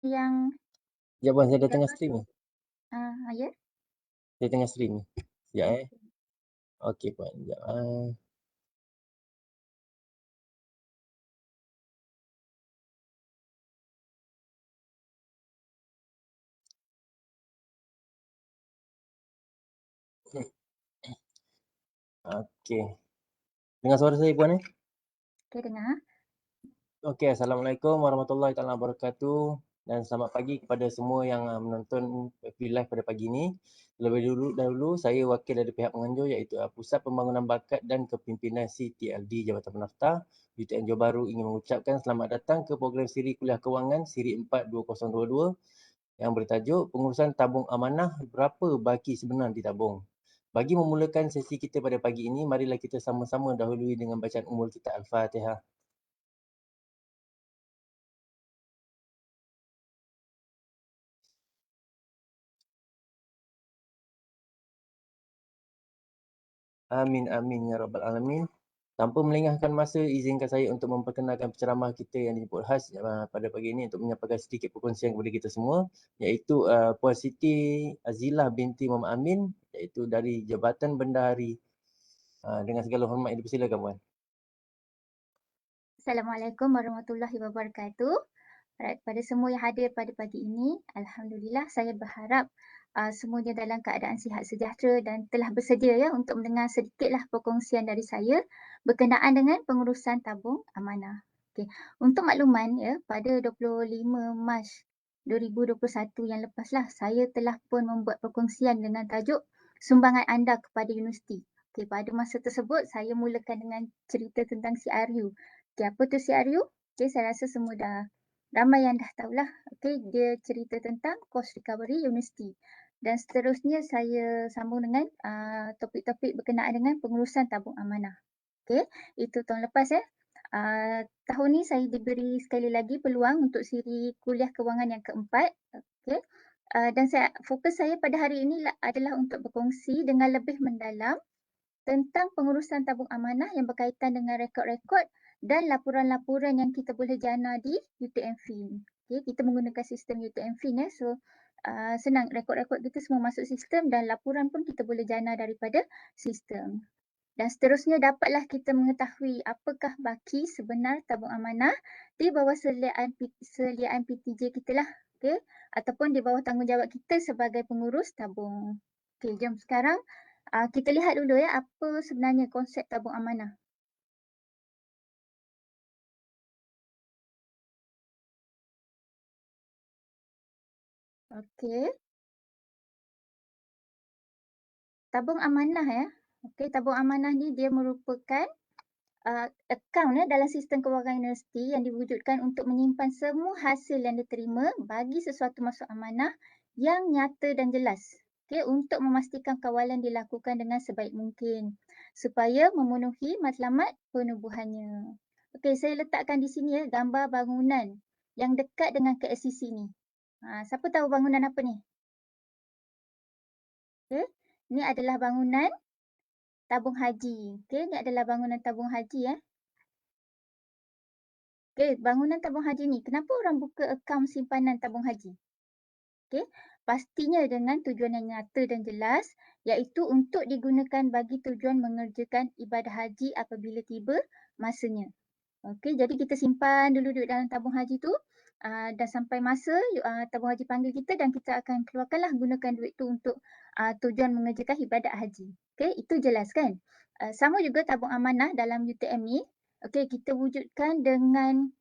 yang Sekejap Puan, saya dah tengah jaga stream tu, ni. ya? Saya tengah stream ni. Sekejap Okey. Okey Puan, sekejap Okey. Dengar suara saya Puan Okey, dengar. Okey, Assalamualaikum warahmatullahi taala wabarakatuh dan selamat pagi kepada semua yang menonton FB Live pada pagi ini. Terlebih dahulu saya wakil dari pihak penganjur iaitu Pusat Pembangunan Bakat dan Kepimpinan CTLD Jabatan Penaftar UTM Johor Bahru ingin mengucapkan selamat datang ke program siri kuliah kewangan siri 4 2022 yang bertajuk Pengurusan Tabung Amanah Berapa Baki Sebenar Ditabung. Bagi memulakan sesi kita pada pagi ini, marilah kita sama-sama dahului dengan bacaan umul kita Al-Fatihah. Amin, amin, ya rabbal alamin. Tanpa melengahkan masa, izinkan saya untuk memperkenalkan penceramah kita yang dijemput khas pada pagi ini untuk menyampaikan sedikit perkongsian kepada kita semua, iaitu Puan Siti Azilah binti Muhammad Amin, iaitu dari Jabatan Bendahari. Dengan segala hormat yang dipersilakan Puan. Assalamualaikum warahmatullahi wabarakatuh. Pada semua yang hadir pada pagi ini, Alhamdulillah saya berharap semuanya dalam keadaan sihat sejahtera dan telah bersedia ya untuk mendengar sedikitlah perkongsian dari saya berkenaan dengan pengurusan tabung amanah. Okey. Untuk makluman ya, pada 25 Mac 2021 yang lepaslah saya telah pun membuat perkongsian dengan tajuk sumbangan anda kepada universiti. Okey, pada masa tersebut saya mulakan dengan cerita tentang CRU. Okey, apa tu CRU? Okey, saya rasa semua dah ramai yang dah tahulah. Okey, dia cerita tentang cost recovery universiti. Dan seterusnya saya sambung dengan topik-topik berkenaan dengan pengurusan tabung amanah. Okey, itu tahun lepas ya. Tahun ni saya diberi sekali lagi peluang untuk siri kuliah kewangan yang keempat. Okey. Dan fokus saya pada hari ini adalah untuk berkongsi dengan lebih mendalam tentang pengurusan tabung amanah yang berkaitan dengan rekod-rekod dan laporan-laporan yang kita boleh jana di UTM Fin. Okay, kita menggunakan sistem UTM Fin ya. So senang, rekod-rekod kita semua masuk sistem dan laporan pun kita boleh jana daripada sistem. Dan seterusnya dapatlah kita mengetahui apakah baki sebenar tabung amanah di bawah seliaan PTJ kita lah. Okay? Ataupun di bawah tanggungjawab kita sebagai pengurus tabung. Okay, jom sekarang kita lihat dulu ya apa sebenarnya konsep tabung amanah. Okey. Tabung amanah ya. Okey, tabung amanah ni dia merupakan akaun ya dalam sistem kewangan universiti yang diwujudkan untuk menyimpan semua hasil yang diterima bagi sesuatu masuk amanah yang nyata dan jelas. Okey, untuk memastikan kawalan dilakukan dengan sebaik mungkin supaya memenuhi matlamat penubuhannya. Okey, saya letakkan di sini ya gambar bangunan yang dekat dengan KLCC ni. Siapa tahu bangunan apa ni? Okey, ni adalah bangunan tabung haji. Okey, ni adalah bangunan tabung haji ya. Okey, bangunan tabung haji ni, kenapa orang buka akaun simpanan tabung haji? Okey, pastinya dengan tujuan yang nyata dan jelas, iaitu untuk digunakan bagi tujuan mengerjakan ibadah haji apabila tiba masanya. Okey, jadi kita simpan dulu duit dalam tabung haji tu dan sampai masa tabung haji panggil kita dan kita akan keluarkanlah gunakan duit tu untuk tujuan mengerjakan ibadat haji. Okey, itu jelas kan? Sama juga tabung amanah dalam UTM ni. Okey, kita wujudkan dengan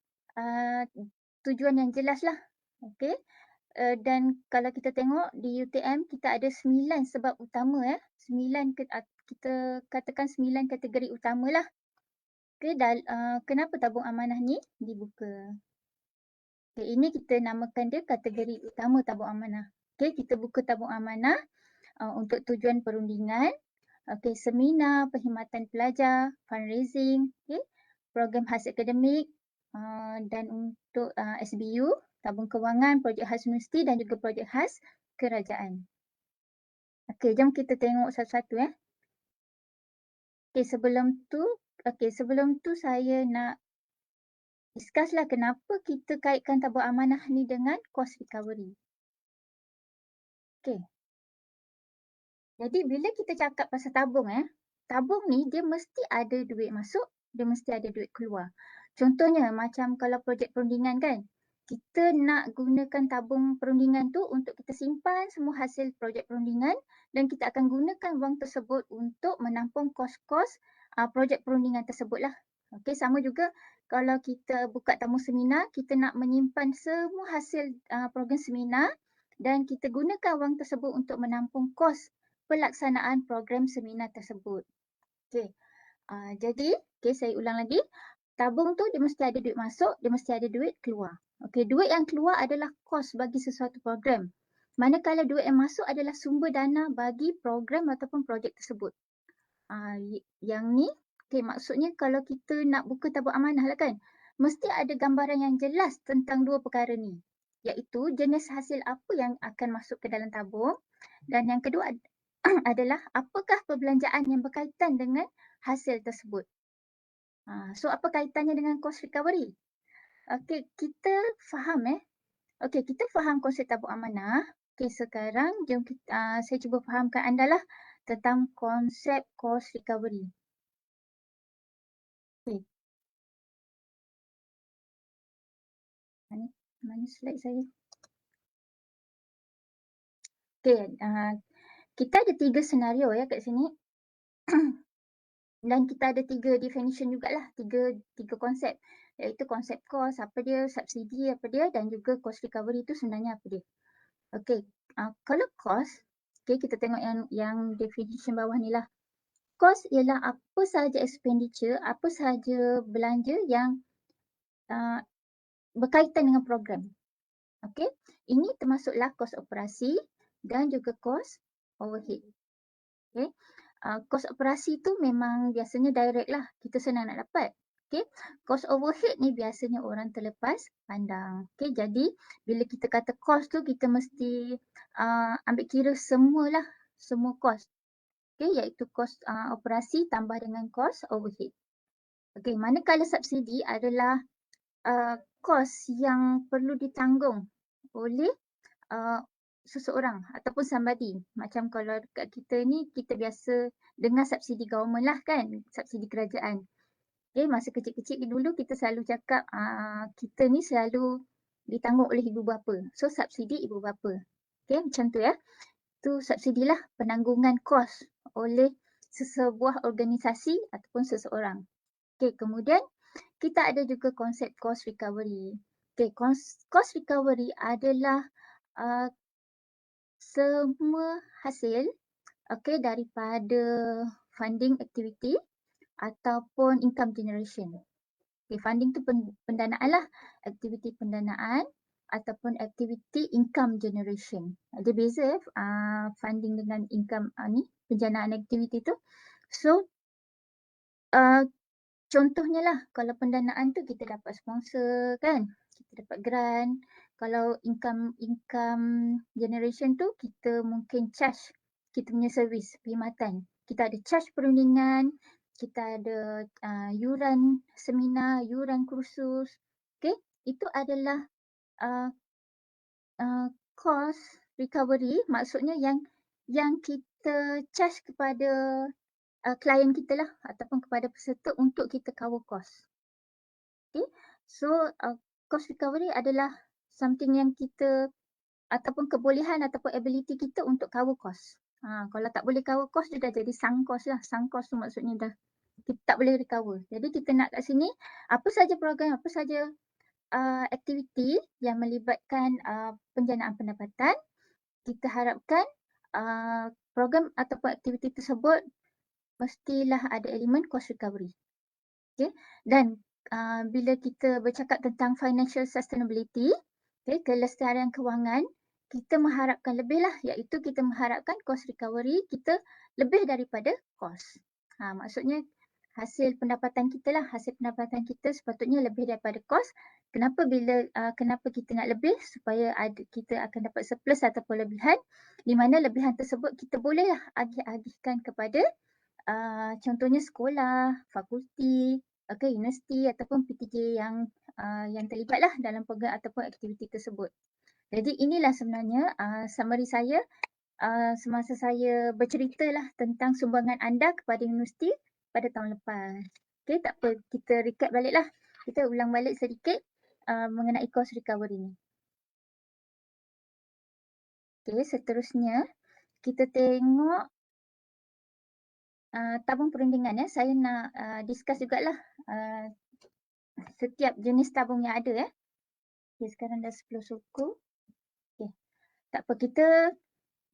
tujuan yang jelas lah. Okey. Dan kalau kita tengok di UTM kita ada 9 sebab utama ya. 9 kita katakan 9 kategori utama lah. Okey, kenapa tabung amanah ni dibuka? Okey, ini kita namakan dia kategori utama tabung amanah. Okey, kita buka tabung amanah untuk tujuan perundingan, okey, seminar, perkhidmatan pelajar, fundraising, okey, program khas akademik dan untuk SBU, tabung kewangan, projek khas universiti dan juga projek khas kerajaan. Okey, jom kita tengok satu-satu ya. Okey, sebelum tu saya nak Discusslah kenapa kita kaitkan tabung amanah ni dengan cost recovery. Okey. Jadi bila kita cakap pasal tabung tabung ni dia mesti ada duit masuk, dia mesti ada duit keluar. Contohnya macam kalau projek perundingan kan, kita nak gunakan tabung perundingan tu untuk kita simpan semua hasil projek perundingan dan kita akan gunakan wang tersebut untuk menampung kos-kos projek perundingan tersebut lah. Okey, sama juga kalau kita buka tabung seminar, kita nak menyimpan semua hasil program seminar dan kita gunakan wang tersebut untuk menampung kos pelaksanaan program seminar tersebut. Okey. Jadi, saya ulang lagi. Tabung tu dia mesti ada duit masuk, dia mesti ada duit keluar. Okey, duit yang keluar adalah kos bagi sesuatu program. Manakala duit yang masuk adalah sumber dana bagi program ataupun projek tersebut. Yang ni, maksudnya kalau kita nak buka tabung amanah lah kan, mesti ada gambaran yang jelas tentang dua perkara ni. Iaitu jenis hasil apa yang akan masuk ke dalam tabung dan yang kedua adalah apakah perbelanjaan yang berkaitan dengan hasil tersebut. So apa kaitannya dengan cost recovery? Okey, kita faham Okey, kita faham konsep tabung amanah. Okey, sekarang jom kita, saya cuba fahamkan anda lah tentang konsep cost recovery. Okey. Mana slide saya? Okey, kita ada 3 senario kat sini. Dan kita ada 3 definition jugalah, 3 konsep. Iaitu konsep cost, apa dia, subsidi apa dia dan juga cost recovery tu sebenarnya apa dia. Okey, kalau cost, kita tengok yang definition bawah ni lah. Cost ialah apa sahaja expenditure, apa sahaja belanja yang berkaitan dengan program. Okey, ini termasuklah kos operasi dan juga kos overhead. Okey, kos operasi tu memang biasanya direct lah, kita senang nak dapat. Okey, kos overhead ni biasanya orang terlepas pandang. Okey, jadi bila kita kata kos tu kita mesti ambil kira semualah, semua kos. Okey, iaitu kos operasi tambah dengan kos overhead. Okey, manakala subsidi adalah kos yang perlu ditanggung oleh seseorang ataupun somebody. Macam kalau dekat kita ni, kita biasa dengar subsidi government lah kan, subsidi kerajaan. Okay, masa kecil-kecil dulu kita selalu cakap kita ni selalu ditanggung oleh ibu bapa. So subsidi ibu bapa. Okay, macam tu ya. Tu subsidi lah penanggungan kos oleh sesebuah organisasi ataupun seseorang. Okay, kemudian kita ada juga konsep cost recovery. Okay, cost recovery adalah semua hasil daripada funding activity ataupun income generation. Okay, funding tu pendanaan lah, aktiviti pendanaan ataupun aktiviti income generation. Ada beza funding dengan income ni, penjanaan aktiviti tu. So, contohnya lah, kalau pendanaan tu kita dapat sponsor kan, kita dapat grant. Kalau income generation tu kita mungkin charge kita punya servis perkhidmatan. Kita ada charge perundingan, kita ada yuran seminar, yuran kursus. Okay, itu adalah cost recovery, maksudnya yang kita charge kepada klien kita lah ataupun kepada peserta untuk kita cover cost. Okay, so cost recovery adalah something yang kita ataupun kebolehan ataupun ability kita untuk cover cost. Kalau tak boleh cover cost, dia dah jadi sunk cost lah. Sunk cost tu maksudnya dah kita tak boleh recover. Jadi kita nak kat sini apa saja program, apa saja aktiviti yang melibatkan penjanaan pendapatan, kita harapkan program ataupun aktiviti tersebut mestilah ada elemen cost recovery. Okay, dan bila kita bercakap tentang financial sustainability, kelestarian kewangan, kita mengharapkan lebih lah, iaitu kita mengharapkan cost recovery kita lebih daripada cost. Maksudnya hasil pendapatan kita lah, hasil pendapatan kita sepatutnya lebih daripada cost. Kenapa kenapa kita nak lebih? Supaya kita akan dapat surplus ataupun lebihan, di mana lebihan tersebut kita bolehlah agih-agihkan kepada contohnya sekolah, fakulti, universiti ataupun PTJ yang yang terlibatlah dalam program ataupun aktiviti tersebut. Jadi inilah sebenarnya summary saya semasa saya berceritalah tentang sumbangan anda kepada universiti pada tahun lepas. Okey, tak apa, kita recap baliklah. Kita ulang balik sedikit mengenai cost recovery ni. Okey, seterusnya kita tengok tabung perundingan ya. Saya nak discuss jugalah setiap jenis tabung yang ada ya. Okey, sekarang dah 10 suku. Okey, tak apa, kita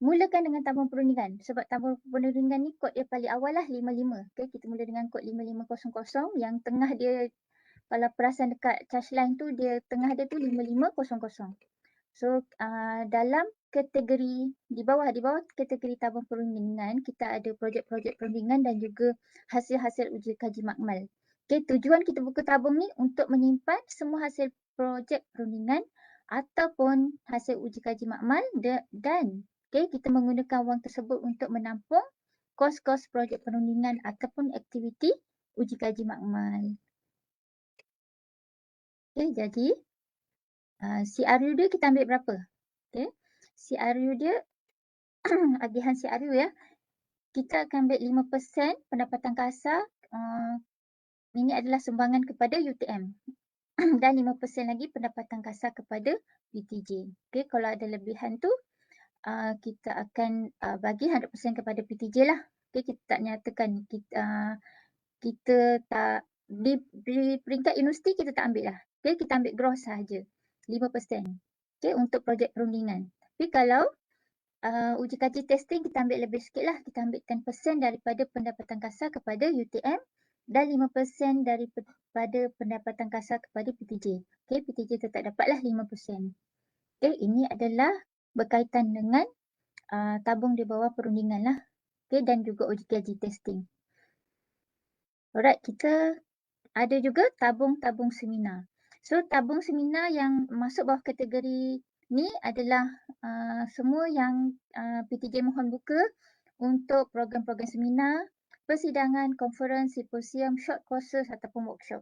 mulakan dengan tabung perundingan. Sebab tabung perundingan ni kod dia paling awal lah 55. Okey, kita mula dengan kod 5500 yang tengah dia, kalau perasan dekat charge line tu, dia tengah dia tu 5500. So dalam kategori di bawah kategori tabung perundingan, kita ada projek-projek perundingan dan juga hasil-hasil uji kaji makmal. Okey, tujuan kita buka tabung ni untuk menyimpan semua hasil projek perundingan ataupun hasil uji kaji makmal dan kita menggunakan wang tersebut untuk menampung kos-kos projek perundingan ataupun aktiviti uji kaji makmal. Okey, jadi CRU dia kita ambil berapa? Okey, CRU dia agihan CRU ya. Kita akan ambil 5% pendapatan kasar. Ini adalah sumbangan kepada UTM. Dan 5% lagi pendapatan kasar kepada PTJ. Okey, kalau ada lebihan tu kita akan bagi 100% kepada PTJ lah. Okey, kita tak nyatakan kita tak di peringkat universiti kita tak ambil lah. Okey, kita ambil gross sahaja 5%. Okey, untuk projek perundingan. Tapi kalau uji kaji testing kita ambil lebih sikit lah. Kita ambil 10% daripada pendapatan kasar kepada UTM dan 5% daripada pendapatan kasar kepada PTJ. Okey, PTJ tetap dapatlah 5%. Okey, ini adalah berkaitan dengan tabung di bawah perundingan lah. Okey, dan juga uji kaji testing. Alright, kita ada juga tabung-tabung seminar. So, tabung seminar yang masuk bawah kategori ni adalah semua yang PTJ mohon buka untuk program-program seminar, persidangan, konferens, simposium, short courses ataupun workshop.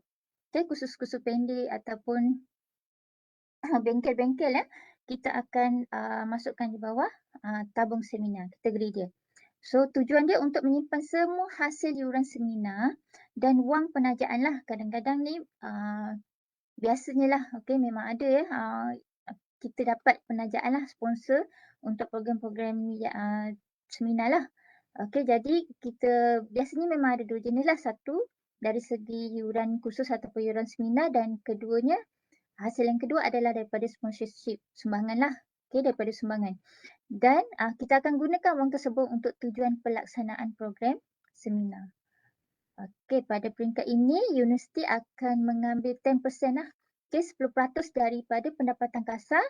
Okay, kursus-kursus pendek ataupun bengkel-bengkel ya, kita akan masukkan di bawah tabung seminar, kategori dia. So, tujuan dia untuk menyimpan semua hasil yuran seminar dan wang penajaan lah. Kadang-kadang ni biasanya lah, okay, memang ada ya, kita dapat penajaan lah, sponsor untuk program-program seminar lah. Okay, jadi kita biasanya memang ada dua jenis lah. Satu, dari segi yuran khusus ataupun yuran seminar, dan keduanya, hasil yang kedua adalah daripada sponsorship, sumbangan lah. Okay, daripada sumbangan. Dan kita akan gunakan wang tersebut untuk tujuan pelaksanaan program seminar. Okey, pada peringkat ini, universiti akan mengambil 10% lah. Okey, 10% daripada pendapatan kasar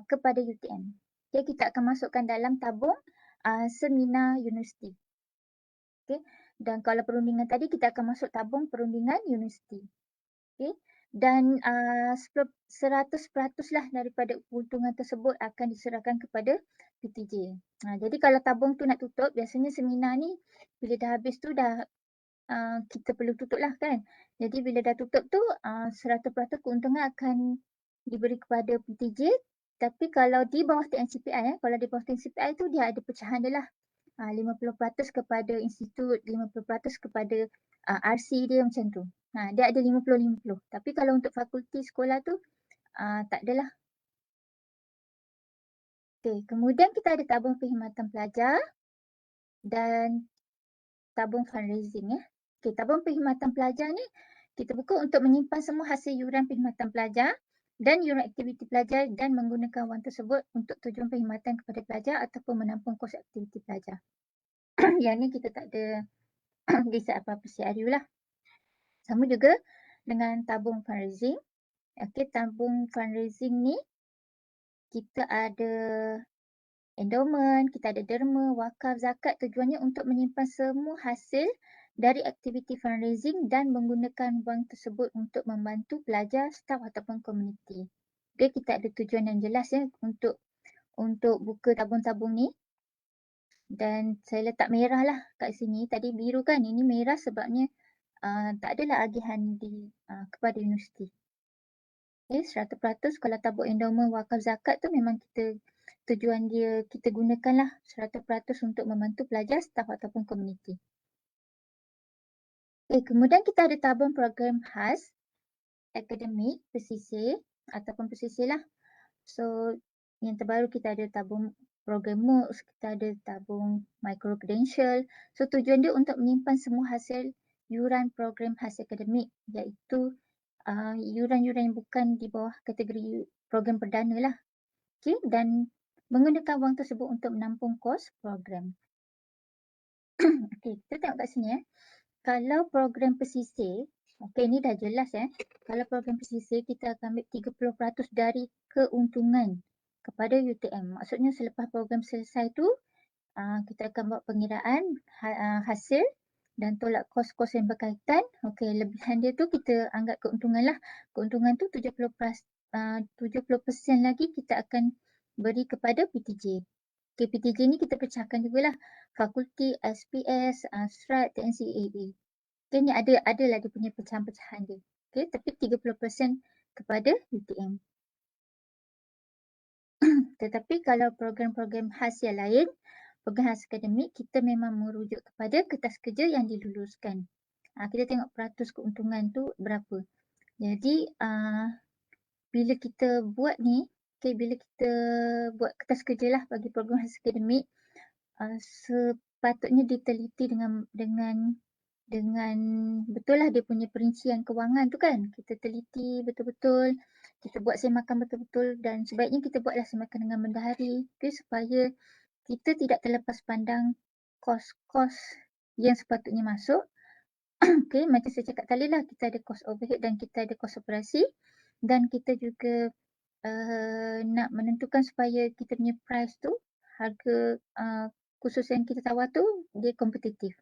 kepada UTM. Okey, kita akan masukkan dalam tabung seminar universiti. Okey, dan kalau perundingan tadi, kita akan masuk tabung perundingan universiti. Okey, dan 100% lah daripada keuntungan tersebut akan diserahkan kepada PTJ. Jadi kalau tabung tu nak tutup, biasanya seminar ni bila dah habis tu dah kita perlu tutup lah kan. Jadi bila dah tutup tu 100% keuntungan akan diberi kepada PTJ. Tapi kalau di bawah TNCPI, kalau di bawah TNCPI tu dia ada pecahan dia lah. 50% kepada institut, 50% kepada RC dia macam tu. Dia ada 50-50. Tapi kalau untuk fakulti sekolah tu tak adalah. Okay, kemudian kita ada tabung perkhidmatan pelajar dan tabung fundraising ya. Okay, tabung perkhidmatan pelajar ni kita buka untuk menyimpan semua hasil yuran perkhidmatan pelajar dan yuran aktiviti pelajar dan menggunakan wang tersebut untuk tujuan perkhidmatan kepada pelajar ataupun menampung kos aktiviti pelajar. Yang ni kita tak ada decide apa-apa CRU lah. Sama juga dengan tabung fundraising. Okey, tabung fundraising ni kita ada endowment, kita ada derma, wakaf, zakat. Tujuannya untuk menyimpan semua hasil dari aktiviti fundraising dan menggunakan wang tersebut untuk membantu pelajar, staf ataupun komuniti. Okey, kita ada tujuan yang jelas ya untuk buka tabung-tabung ni. Dan saya letak merah lah kat sini. Tadi biru kan, ini merah sebabnya tak adalah agihan kepada universiti. 100% kalau tabung endowment wakaf zakat tu memang tujuan dia kita gunakanlah 100% untuk membantu pelajar, staf ataupun komuniti. Kemudian kita ada tabung program khas, akademik, pesisir ataupun pesisir lah. So, yang terbaru kita ada tabung program MOOCs, kita ada tabung micro credential. So, tujuan dia untuk menyimpan semua hasil yuran program khas akademik, iaitu yuran-yuran yang bukan di bawah kategori program perdana lah. Dan menggunakan wang tersebut untuk menampung kos program. Kita tengok kat sini. Kalau program pesisir, ni dah jelas. Kalau program pesisir, kita akan ambil 30% dari keuntungan kepada UTM. Maksudnya selepas program selesai tu, kita akan buat pengiraan hasil dan tolak kos-kos yang berkaitan. Lebihan dia tu kita anggap keuntungan lah. Keuntungan tu 70% lagi kita akan beri kepada PTJ. PTJ ni kita pecahkan jugalah. Fakulti, SPS, SRAT, TNCAA. Ni adalah dia punya pecahan-pecahan dia. Tapi 30% kepada UTM. Tetapi kalau program-program khas yang lain, program khas akademik, kita memang merujuk kepada kertas kerja yang diluluskan. Kita tengok peratus keuntungan tu berapa. Jadi, bila kita buat ni, bila kita buat kertas kerja lah bagi program khas akademik, sepatutnya diteliti dengan betul lah dia punya perincian kewangan tu kan. Kita teliti betul-betul, kita buat semakan betul-betul dan sebaiknya kita buatlah semakan dengan bendahari supaya kita tidak terlepas pandang kos-kos yang sepatutnya masuk. Macam saya cakap tadi lah, kita ada kos overhead dan kita ada kos operasi dan kita juga nak menentukan supaya kita punya price tu, harga khusus yang kita tawar tu dia kompetitif.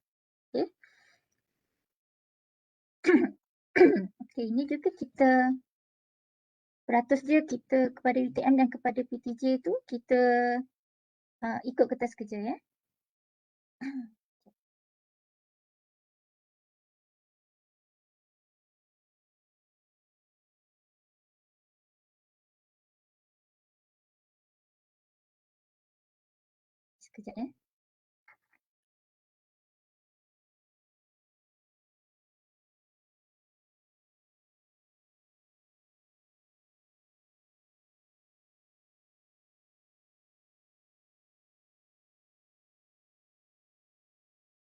Ini juga kita peratus dia kita kepada UTM dan kepada PTJ tu kita ikut kertas kerja ya. Sekejap ya.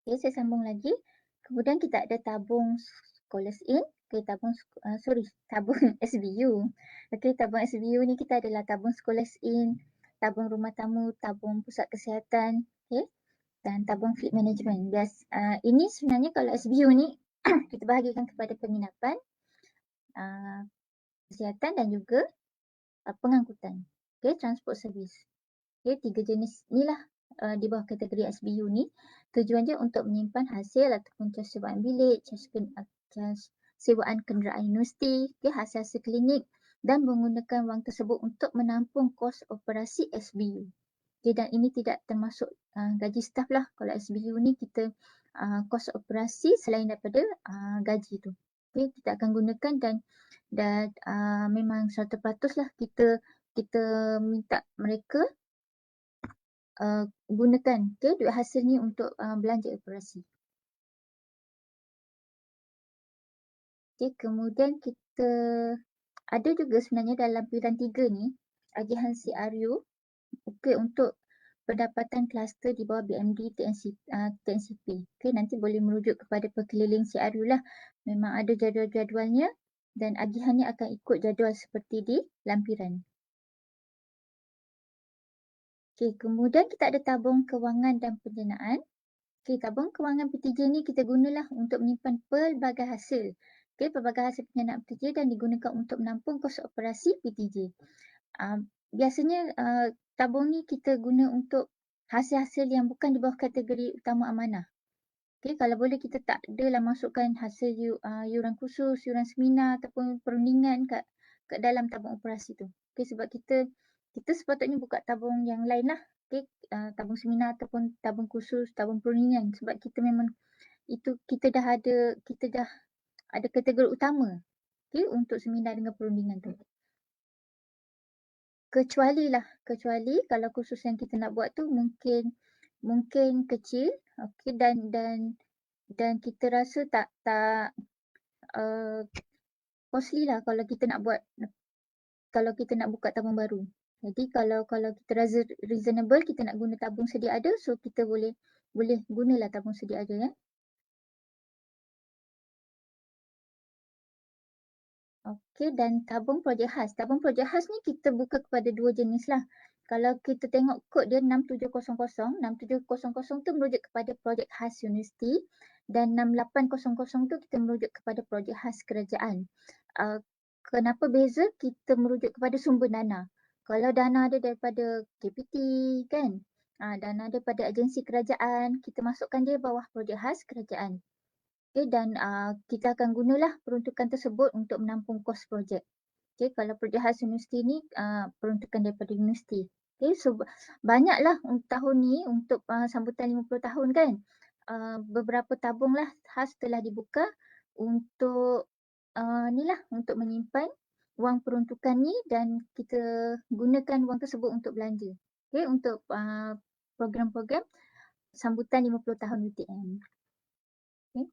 Saya sambung lagi. Kemudian kita ada tabung Scholars In. Tabung SBU. Tabung SBU ni kita adalah tabung Scholars In, tabung rumah tamu, tabung pusat kesihatan, dan tabung fleet management. Ini sebenarnya kalau SBU ni kita bahagikan kepada penginapan, kesihatan dan juga pengangkutan. Transport service. 3 jenis inilah di bawah kategori SBU ni. Tujuan dia untuk menyimpan hasil ataupun cas sewaan bilik, cas sewaan kenderaan universiti, hasil-hasil klinik dan menggunakan wang tersebut untuk menampung kos operasi SBU. Dan ini tidak termasuk gaji staf lah. Kalau SBU ni kita kos operasi selain daripada gaji tu. Kita akan gunakan dan memang 100% lah kita minta mereka gunakan duit hasil ni untuk belanja operasi. Kemudian kita ada juga sebenarnya dalam pilihan 3 ni agihan CRU untuk pendapatan kluster di bawah BMD TNCP. Nanti boleh merujuk kepada pekeliling CRU lah. Memang ada jadual-jadualnya dan agihannya akan ikut jadual seperti di lampiran. Kemudian kita ada tabung kewangan dan pendanaan. Tabung kewangan PTJ ni kita gunalah untuk menyimpan pelbagai hasil. Pelbagai hasil pendanaan PTJ dan digunakan untuk menampung kos operasi PTJ. Biasanya tabung ni kita guna untuk hasil-hasil yang bukan di bawah kategori utama amanah. Kalau boleh kita tak adalah masukkan hasil yuran khusus, yuran seminar ataupun perundingan kat dalam tabung operasi tu. Sebab kita sepatutnya buka tabung yang lain lah. Tabung seminar ataupun tabung khusus, tabung perundingan. Sebab kita memang itu kita dah ada kategori utama untuk seminar dengan perundingan tu. kecuali kalau kursus yang kita nak buat tu mungkin kecil, okey, dan kita rasa tak costly lah kalau kita nak buka tabung baru. Jadi kalau kita rasa reasonable, kita nak guna tabung sedia ada, so kita boleh gunalah tabung sedia ada ya. Okey, dan tabung projek khas. Tabung projek khas ni kita buka kepada dua jenis lah. Kalau kita tengok kod dia 6700, 6700 tu merujuk kepada projek khas universiti dan 6800 tu kita merujuk kepada projek khas kerajaan. Kenapa beza? Kita merujuk kepada sumber dana. Kalau dana ada daripada KPT kan, dana daripada agensi kerajaan, kita masukkan dia bawah projek khas kerajaan. Okay, dan kita akan gunalah peruntukan tersebut untuk menampung kos projek. Okay, kalau projek khas universiti ni peruntukan daripada universiti. Okay, so banyaklah tahun ni untuk sambutan 50 tahun kan. Beberapa tabung lah khas telah dibuka untuk untuk menyimpan wang peruntukan ni dan kita gunakan wang tersebut untuk belanja. Okay, untuk program-program sambutan 50 tahun UTM. Okay.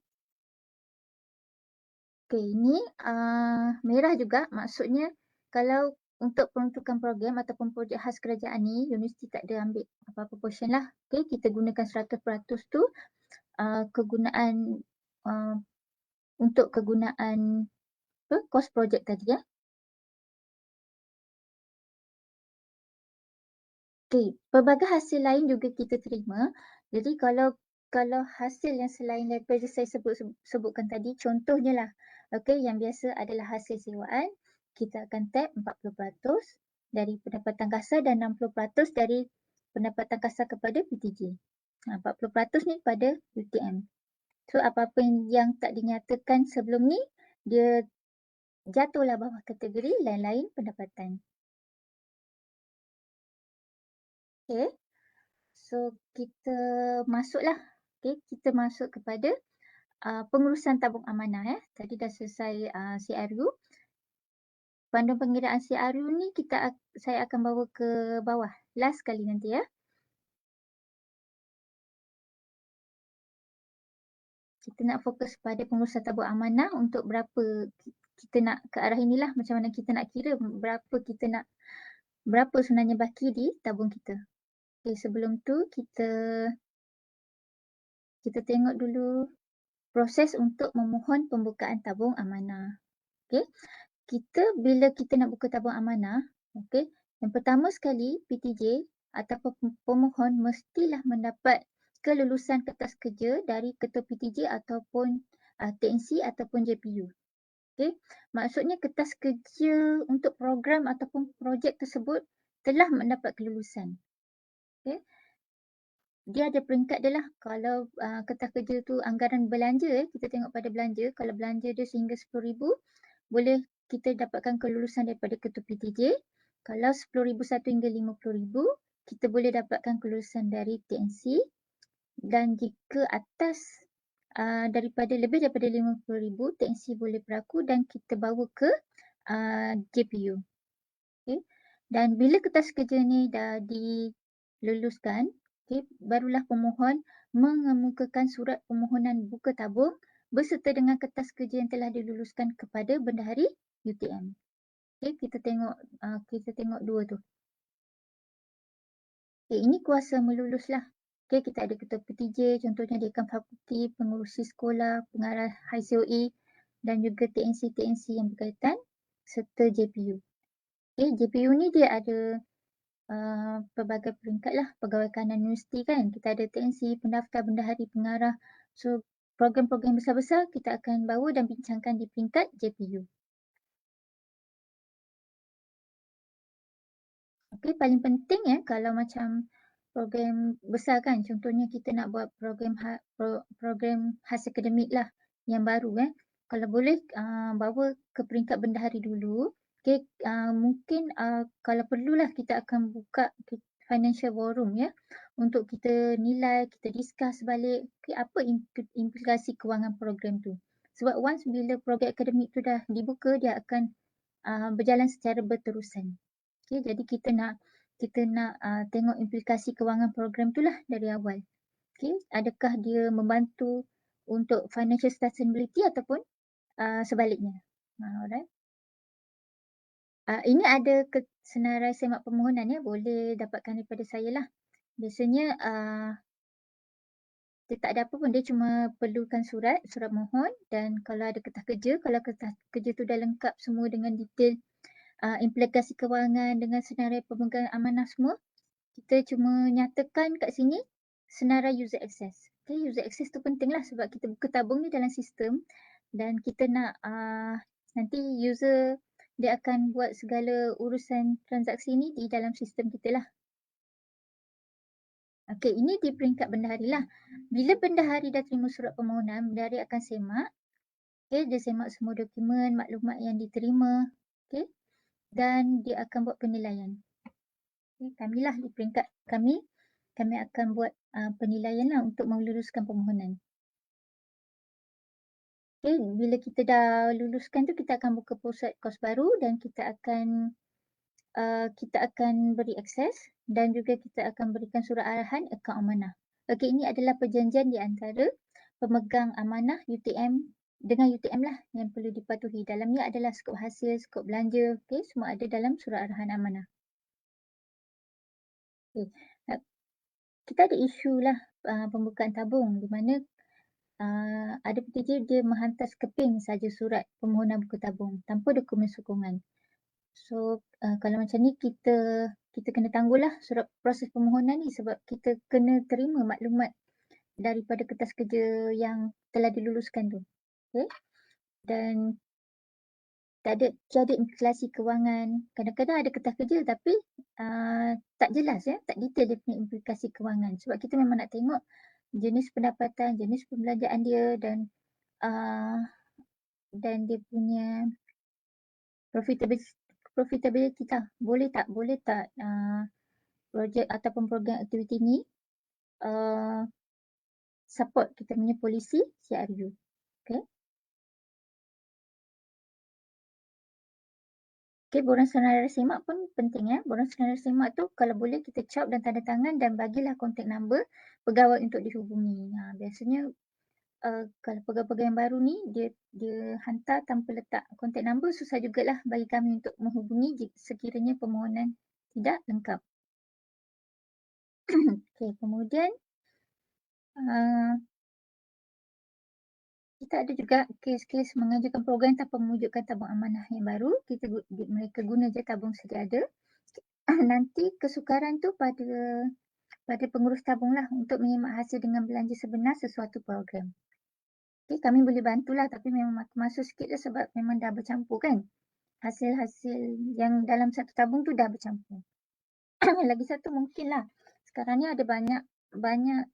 Okay, ini merah juga, maksudnya kalau untuk peruntukan program ataupun projek khas kerajaan ni, universiti tak ada ambil apa-apa portion lah. Okay, kita gunakan 100% tu kegunaan untuk kegunaan kos projek tadi ya. Okay, pelbagai hasil lain juga kita terima. Jadi kalau hasil yang selain daripada saya sebutkan tadi, contohnya lah, okay, yang biasa adalah hasil sewaan, kita akan tap 40% dari pendapatan kasar dan 60% dari pendapatan kasar kepada PTJ. 40% ni pada UTM. So apa-apa yang tak dinyatakan sebelum ni, dia jatuhlah bawah kategori lain-lain pendapatan. Okay. So kita masuklah. Okay, kita masuk kepada pengurusan tabung amanah ya. Tadi dah selesai CRU. Panduan pengiraan CRU ni saya akan bawa ke bawah. Last kali nanti ya. Kita nak fokus pada pengurusan tabung amanah untuk berapa kita nak ke arah inilah, macam mana kita nak kira berapa sebenarnya baki di tabung kita. Okay, sebelum tu kita tengok dulu proses untuk memohon pembukaan tabung amanah. Okay. Bila kita nak buka tabung amanah, okay, yang pertama sekali PTJ ataupun pemohon mestilah mendapat kelulusan kertas kerja dari Ketua PTJ ataupun TNC ataupun JPU. Okay. Maksudnya kertas kerja untuk program ataupun projek tersebut telah mendapat kelulusan. Okay. Dia ada peringkat dia lah. Kalau kertas kerja tu anggaran belanja, kita tengok pada belanja. Kalau belanja dia sehingga 10,000, boleh kita dapatkan kelulusan daripada Ketua PTJ. Kalau 10,000 satu hingga 50,000, kita boleh dapatkan kelulusan dari TNC. Dan jika atas lebih daripada 50,000, TNC boleh berlaku dan kita bawa ke JPU. Okay. Dan bila kertas kerja ni dah diluluskan, okay, barulah pemohon mengemukakan surat permohonan buka tabung berserta dengan kertas kerja yang telah diluluskan kepada Bendahari UTM. Okay, kita tengok dua tu. Okay, ini kuasa melulus lah. Okay, kita ada Ketua PTJ, contohnya Dekan Fakulti, Pengurusi Sekolah, Pengarah HCOE dan juga TNC yang berkaitan serta JPU. Okay, JPU ni dia ada pelbagai peringkat lah, pegawai kanan universiti kan. Kita ada TNC, pendaftar, bendahari, pengarah. So program-program besar-besar kita akan bawa dan bincangkan di peringkat JPU. Okay, paling penting ya kalau macam program besar kan, contohnya kita nak buat program khas akademik lah yang baru Kalau boleh bawa ke peringkat bendahari dulu. Okay, mungkin kalau perlulah kita akan buka financial war room ya untuk kita nilai, kita discuss balik apa implikasi kewangan program tu. Sebab once bila program akademik tu dah dibuka, dia akan berjalan secara berterusan. Okay, jadi kita nak tengok implikasi kewangan program tu lah dari awal. Okay, adakah dia membantu untuk financial sustainability ataupun sebaliknya. Alright. Ini ada senarai semak permohonan ya, boleh dapatkan daripada saya lah. Biasanya dia tak ada apa pun, dia cuma perlukan surat mohon, dan kalau ada kertas kerja, kalau kertas kerja tu dah lengkap semua dengan detail implikasi kewangan dengan senarai pemegang amanah semua, kita cuma nyatakan kat sini senarai user access. Okay, user access tu penting lah sebab kita buka tabung ni dalam sistem dan kita nak nanti user dia akan buat segala urusan transaksi ni di dalam sistem kita lah. Okey, ini di peringkat bendahari lah. Bila bendahari dah terima surat permohonan, bendahari akan semak. Okey, dia semak semua dokumen, maklumat yang diterima. Okey, dan dia akan buat penilaian. Okay, kamilah di peringkat kami akan buat penilaian lah untuk meluruskan permohonan. Okay, bila kita dah luluskan tu, kita akan buka pusat kos baru dan kita akan beri akses dan juga kita akan berikan surat arahan akaun amanah. Okey, ini adalah perjanjian di antara pemegang amanah UTM dengan UTM lah yang perlu dipatuhi. Dalamnya adalah skop hasil, skop belanja, okey, semua ada dalam surat arahan amanah. Okay. Kita ada isu lah pembukaan tabung di mana ada PTJ dia menghantar sekeping saja surat permohonan buka tabung tanpa dokumen sokongan. So kalau macam ni kita kena tangguhlah surat proses permohonan ni sebab kita kena terima maklumat daripada kertas kerja yang telah diluluskan tu. Okay? Dan tiada implikasi kewangan. Kadang-kadang ada kertas kerja tapi tak jelas ya, tak detail dia punya implikasi kewangan. Sebab kita memang nak tengok jenis pendapatan, jenis pembelanjaan dia dan dia punya profitability tak. Boleh tak projek ataupun program aktiviti ni support kita punya polisi CRU. Okay. Okay, borang senarai semak pun penting ya. Borang senarai semak tu kalau boleh kita cap dan tanda tangan dan bagilah kontak number pegawai untuk dihubungi. Biasanya kalau pegawai-pegawai yang baru ni dia hantar tanpa letak kontak number, susah jugalah bagi kami untuk menghubungi sekiranya permohonan tidak lengkap. Okay, kemudian kita ada juga kes-kes mengajukan program tanpa mewujudkan tabung amanah yang baru. Mereka guna je tabung sedia ada. Nanti kesukaran tu pada pengurus tabung lah untuk menyemak hasil dengan belanja sebenar sesuatu program. Okay, kami boleh bantulah tapi memang masa sikit je sebab memang dah bercampur kan. Hasil-hasil yang dalam satu tabung tu dah bercampur. Lagi satu mungkinlah sekarang ni ada banyak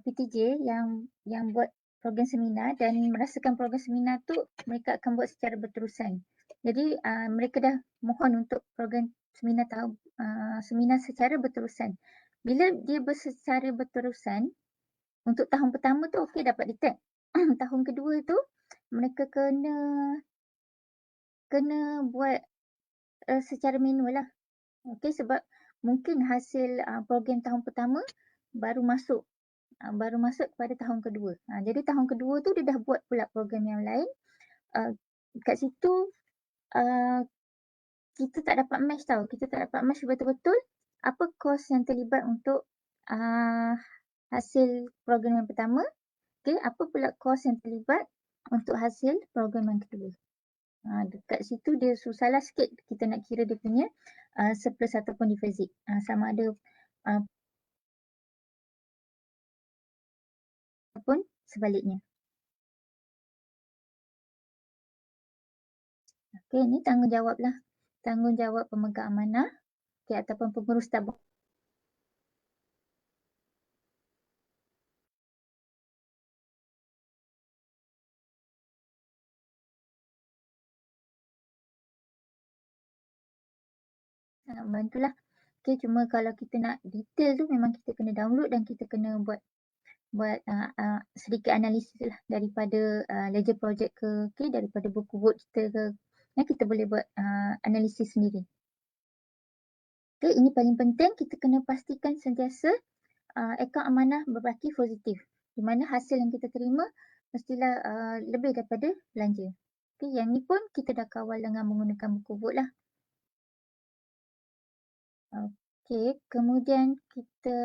PTJ yang buat program seminar dan merasakan program seminar tu mereka akan buat secara berterusan. Jadi mereka dah mohon untuk program seminar secara berterusan. Bila dia secara berterusan, untuk tahun pertama tu okey dapat detect. Tahun kedua tu mereka kena buat secara manual lah. Okey, sebab mungkin hasil program tahun pertama baru masuk kepada tahun kedua. Jadi tahun kedua tu dia dah buat pula program yang lain. Kat situ kita tak dapat match tau. Kita tak dapat match betul-betul apa kos yang terlibat untuk hasil program yang pertama. Okay, apa pula kos yang terlibat untuk hasil program yang kedua. Dekat situ dia susahlah sikit kita nak kira dia punya surplus ataupun deficit. Sama ada ataupun sebaliknya. Okey, ni tanggungjawab lah. Tanggungjawab pemegang amanah ataupun pengurus tabung. Sangat membantulah. Okey, cuma kalau kita nak detail tu memang kita kena download dan kita kena buat sedikit analisis lah daripada ledger project ke, daripada buku word kita ke. Kita boleh buat analisis sendiri. Okay, ini paling penting, kita kena pastikan sentiasa akaun amanah berbaki positif. Di mana hasil yang kita terima mestilah lebih daripada belanja. Okay, yang ni pun kita dah kawal dengan menggunakan buku vote lah. Okey, kemudian kita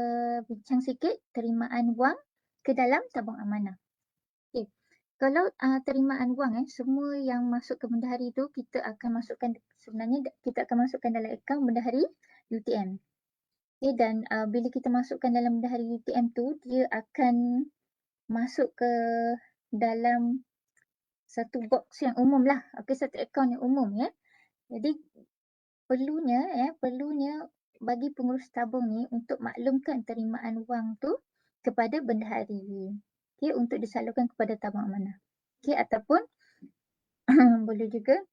bincang sikit terimaan wang ke dalam tabung amanah. Okey, kalau terimaan wang semua yang masuk ke bendahari tu kita akan masukkan, sebenarnya kita akan masukkan dalam akaun bendahari UTM. Okey, dan bila kita masukkan dalam bendahari UTM tu, dia akan masuk ke dalam satu box yang umum lah. Okey, satu akaun yang umum ya. Jadi perlunya bagi pengurus tabung ni untuk maklumkan terimaan wang tu kepada bendahari. Okey, untuk disalurkan kepada tabung amanah. Okey, ataupun boleh juga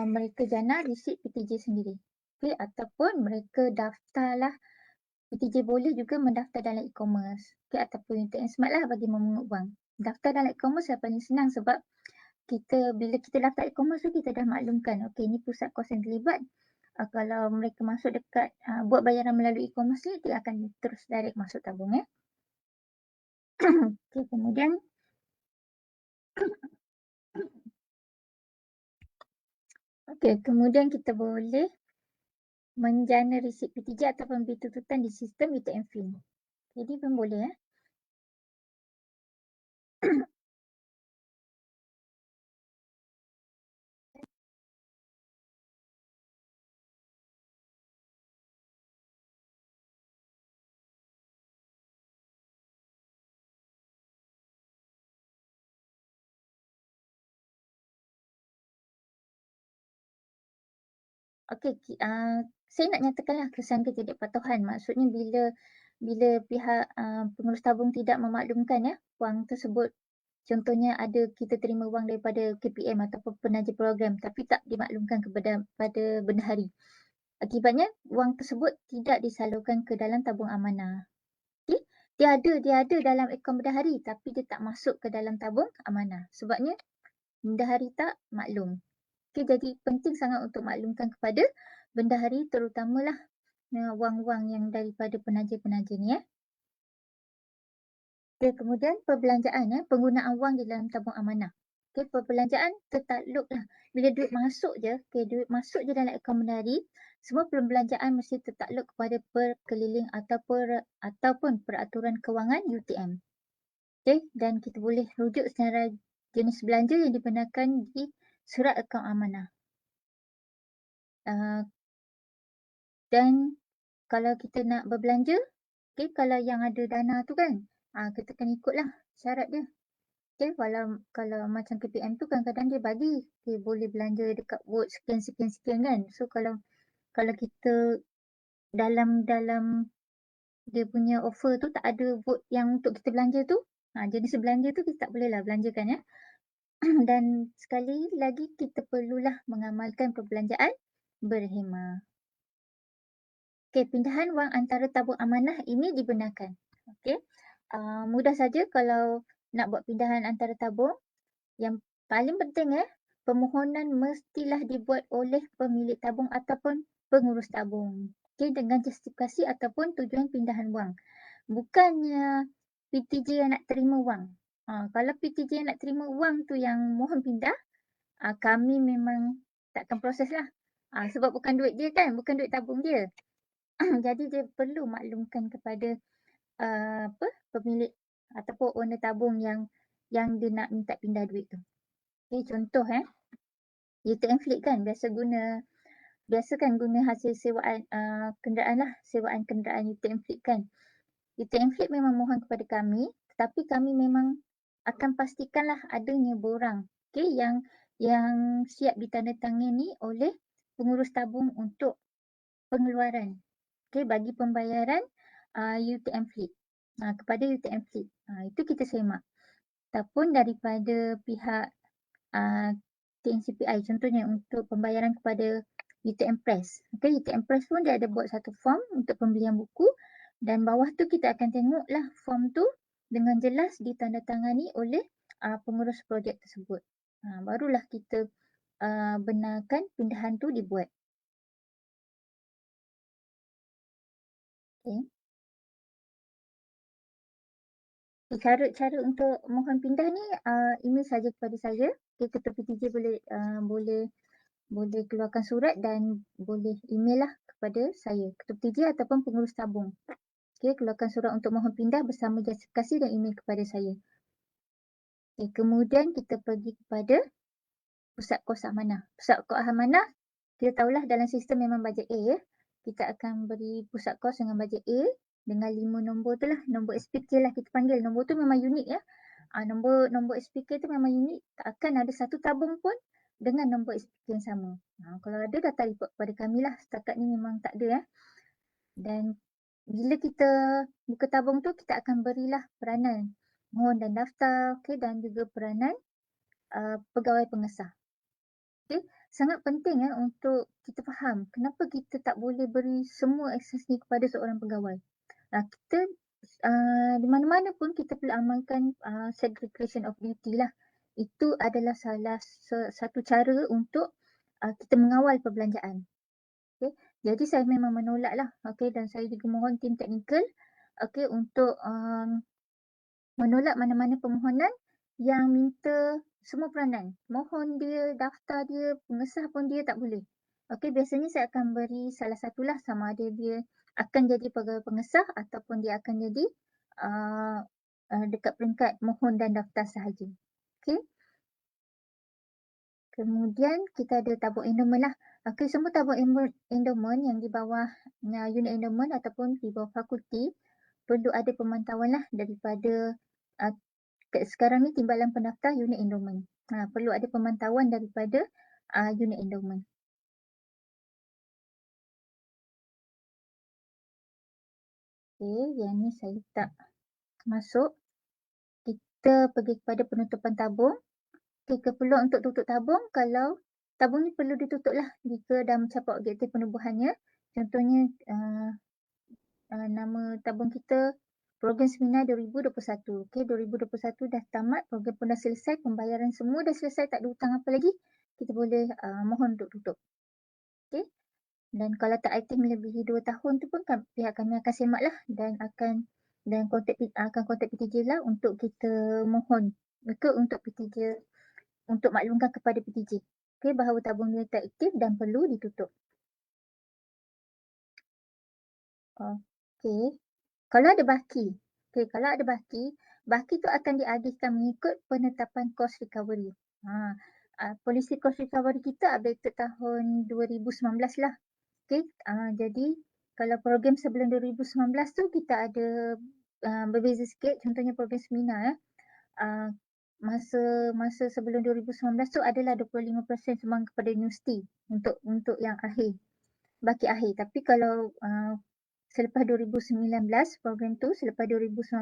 mereka jana resit PTJ sendiri. Okey, ataupun mereka daftarlah. PTJ boleh juga mendaftar dalam e-commerce. Okey, ataupun UTM Smart lah bagi memungut wang. Daftar dalam e-commerce yang paling senang sebab bila kita daftar e-commerce tu kita dah maklumkan, okey, ni pusat kos yang terlibat. Kalau mereka masuk dekat buat bayaran melalui e-commerce ni, dia akan terus direct masuk tabung ya. Okay, kemudian kemudian kita boleh menjana resit PTJ ataupun bil tuntutan di sistem UTM Fin. Jadi pun boleh ya. Okey, saya nak nyatakanlah kesan ketidakpatuhan. Maksudnya bila pihak pengurus tabung tidak memaklumkan ya wang tersebut. Contohnya kita terima wang daripada KPM ataupun penaja program tapi tak dimaklumkan pada bendahari. Akibatnya wang tersebut tidak disalurkan ke dalam tabung amanah. Okay? Dia ada dalam akaun bendahari tapi dia tak masuk ke dalam tabung amanah. Sebabnya bendahari tak maklum. Okay, jadi penting sangat untuk maklumkan kepada bendahari terutamalah wang-wang yang daripada penaja-penaja ni ya. Okay, kemudian perbelanjaan penggunaan wang di dalam tabung amanah. Okay, perbelanjaan tertakluklah bila duit masuk je, duit masuk je dalam akaun bendahari, semua perbelanjaan mesti tertakluk kepada perkeliling ataupun peraturan kewangan UTM. Okay, dan kita boleh rujuk secara jenis belanja yang dibenarkan di surat akaun amanah. Dan kalau kita nak berbelanja, okay, kalau yang ada dana tu kan, kita kena ikutlah syarat dia. Okay, kalau macam KPM tu kadang-kadang dia bagi, boleh belanja dekat vote sekian kan. So kalau kita dalam dia punya offer tu tak ada vote yang untuk kita belanja tu, jenis belanja tu kita tak bolehlah belanjakan ya. Dan sekali lagi kita perlulah mengamalkan perbelanjaan berhemah. Okey, pindahan wang antara tabung amanah ini dibenarkan. Okey. Mudah saja kalau nak buat pindahan antara tabung. Yang paling penting permohonan mestilah dibuat oleh pemilik tabung ataupun pengurus tabung. Okey, dengan justifikasi ataupun tujuan pindahan wang. Bukannya PTJ yang nak terima wang. Kalau PTJ yang nak terima wang tu yang mohon pindah, kami memang takkan proses lah. Sebab bukan duit dia kan, bukan duit tabung dia. Jadi dia perlu maklumkan kepada pemilik ataupun owner tabung yang dia nak minta pindah duit tu. Okay, contoh UTM Fleet kan biasa kan guna hasil sewaan kenderaan lah, sewaan kenderaan UTM Fleet kan. UTM Fleet memang mohon kepada kami, tetapi kami memang akan pastikanlah adanya borang, okay, yang siap ditandatangani oleh pengurus tabung untuk pengeluaran, okay, bagi pembayaran UTM Fleet kepada UTM Fleet. Itu kita semak. Ataupun daripada pihak TNCPI, contohnya untuk pembayaran kepada UTM Press. Okay, UTM Press pun dia ada buat satu form untuk pembelian buku. Dan bawah tu kita akan tengoklah form tu dengan jelas ditandatangani oleh pengurus projek tersebut. Barulah kita benarkan pindahan tu dibuat. Okey. Cara untuk mohon pindah ni email saja kepada saya. Okay, Ketua PTJ boleh keluarkan surat dan boleh email lah kepada saya, Ketua PTJ ataupun pengurus tabung. Okay, keluarkan surat untuk mohon pindah bersama justifikasi dan email kepada saya. Okay, kemudian kita pergi kepada pusat kos amanah. Pusat kos amanah, kita tahulah dalam sistem memang bajet A ya. Kita akan beri pusat kos dengan bajet A dengan 5 nombor tu lah. Nombor SPK lah kita panggil. Nombor tu memang unik ya. Nombor SPK tu memang unik. Tak akan ada satu tabung pun dengan nombor SPK yang sama. Kalau ada datang report kepada kami lah. Setakat ni memang tak ada ya. Dan bila kita buka tabung tu, kita akan berilah peranan mohon dan daftar, okay, dan juga peranan pegawai pengesah. Okay. Sangat penting untuk kita faham kenapa kita tak boleh beri semua akses ni kepada seorang pegawai. Kita di mana-mana pun kita perlu amalkan segregation of duty lah. Itu adalah salah satu cara untuk kita mengawal perbelanjaan. Okay. Jadi saya memang menolak lah. Okay. Dan saya juga mohon tim teknikal untuk menolak mana-mana permohonan yang minta semua peranan. Mohon dia, daftar dia, pengesah pun dia tak boleh. Okey, biasanya saya akan beri salah satulah sama ada dia akan jadi pegawai pengesah ataupun dia akan jadi dekat peringkat mohon dan daftar sahaja. Okey. Kemudian kita ada tabung endowment lah. Okey, semua tabung endowment yang di bawah unit endowment ataupun di bawah fakulti perlu ada pemantauan lah daripada sekarang ni timbalan pendaftar unit endowment. Perlu ada pemantauan daripada unit endowment. Okey, yang ni saya tak masuk. Kita pergi kepada penutupan tabung. Okey, keperluan untuk tutup tabung kalau tabung ni perlu ditutup lah jika dah mencapai objektif penubuhannya. Contohnya nama tabung kita program seminar 2021. Okey, 2021 dah tamat, program pun dah selesai, pembayaran semua dah selesai, tak ada hutang apa lagi. Kita boleh mohon untuk tutup. Okey. Dan kalau tak aktif melebihi 2 tahun tu pun pihak kami akan semak lah dan akan kontak PTJ lah untuk kita mohon untuk PTJ untuk maklumkan kepada PTJ bahawa tabung dia tak aktif dan perlu ditutup. Okey. Kalau ada baki. Kalau ada baki tu akan diagihkan mengikut penetapan cost recovery. Polisi cost recovery kita updated tahun 2019 lah. Jadi kalau program sebelum 2019 tu kita ada berbeza sikit. Contohnya program seminar masa sebelum 2019 tu adalah 25% sumbang kepada universiti untuk yang akhir, baki akhir. Tapi kalau selepas 2019 program tu, selepas 2019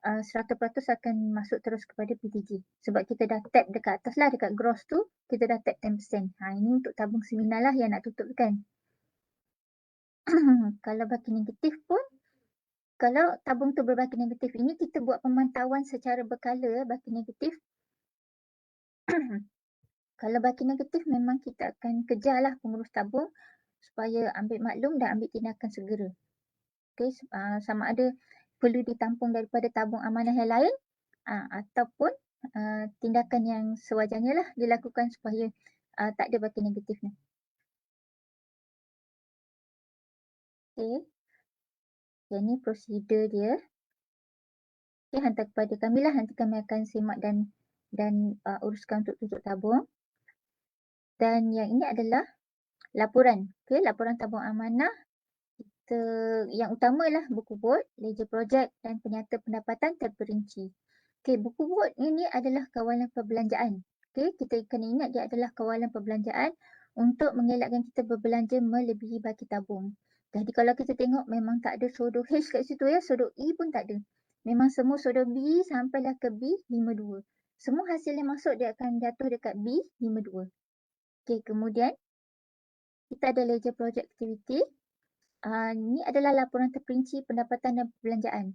100% akan masuk terus kepada PTJ. Sebab kita dah tap dekat atas lah, dekat gross tu kita dah tap 10%. Ini untuk tabung seminar lah yang nak tutup kan. Kalau baki negatif pun, kalau tabung tu berbaki negatif, ini kita buat pemantauan secara berkala baki negatif. Kalau baki negatif memang kita akan kejarlah pengurus tabung supaya ambil maklum dan ambil tindakan segera. Sama ada perlu ditampung daripada tabung amanah yang lain ataupun tindakan yang sewajarnya lah dilakukan supaya tak ada baki negatif ni. Yang ni prosedur dia. Hantar kepada kami lah, nanti kami akan semak dan uruskan untuk tutup tabung. Dan yang ini adalah laporan. Laporan tabung amanah. Yang utamalah buku bot, ledger projek dan penyata pendapatan terperinci. Buku bot ini adalah kawalan perbelanjaan. Kita kena ingat dia adalah kawalan perbelanjaan untuk mengelakkan kita berbelanja melebihi baki tabung. Jadi kalau kita tengok memang tak ada sodor H kat situ ya, sodor E pun tak ada. Memang semua sodor B sampailah ke B52. Semua hasil yang masuk dia akan jatuh dekat B52. Kemudian kita ada ledger project activity. Ini adalah laporan terperinci pendapatan dan perbelanjaan.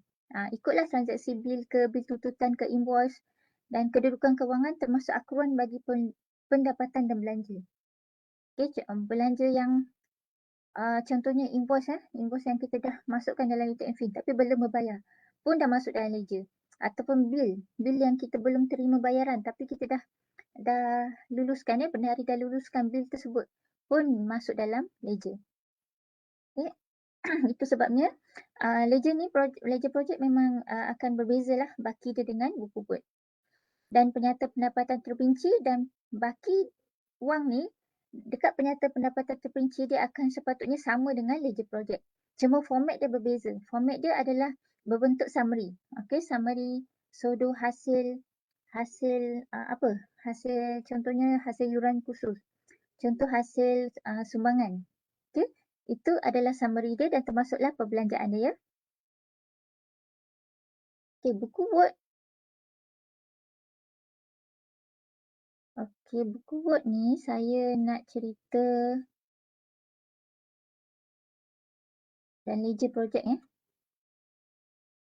Ikutlah transaksi bil ke bil tuntutan ke invoice dan kedudukan kewangan termasuk akruan bagi pendapatan dan belanja. Belanja yang Contohnya invoice invoice yang kita dah masukkan dalam Ledger Enfin tapi belum berbayar pun dah masuk dalam Ledger. Ataupun bil yang kita belum terima bayaran tapi kita dah luluskan bendahari dah luluskan bil tersebut pun masuk dalam Ledger. Okay. Itu sebabnya Ledger ni Ledger project memang akan berbezalah baki dia dengan buku buat. Dan penyata pendapatan terperinci dan baki wang ni dekat penyata pendapatan terperinci dia akan sepatutnya sama dengan ledger project. Cuma format dia berbeza. Format dia adalah berbentuk summary. Okey, summary sodo hasil hasil contohnya hasil yuran khusus. Contoh hasil sumbangan. Okey, itu adalah summary dia dan termasuklah perbelanjaan dia ya. Okey, buku Word. Okey, buku Word ni saya nak cerita dan ledger project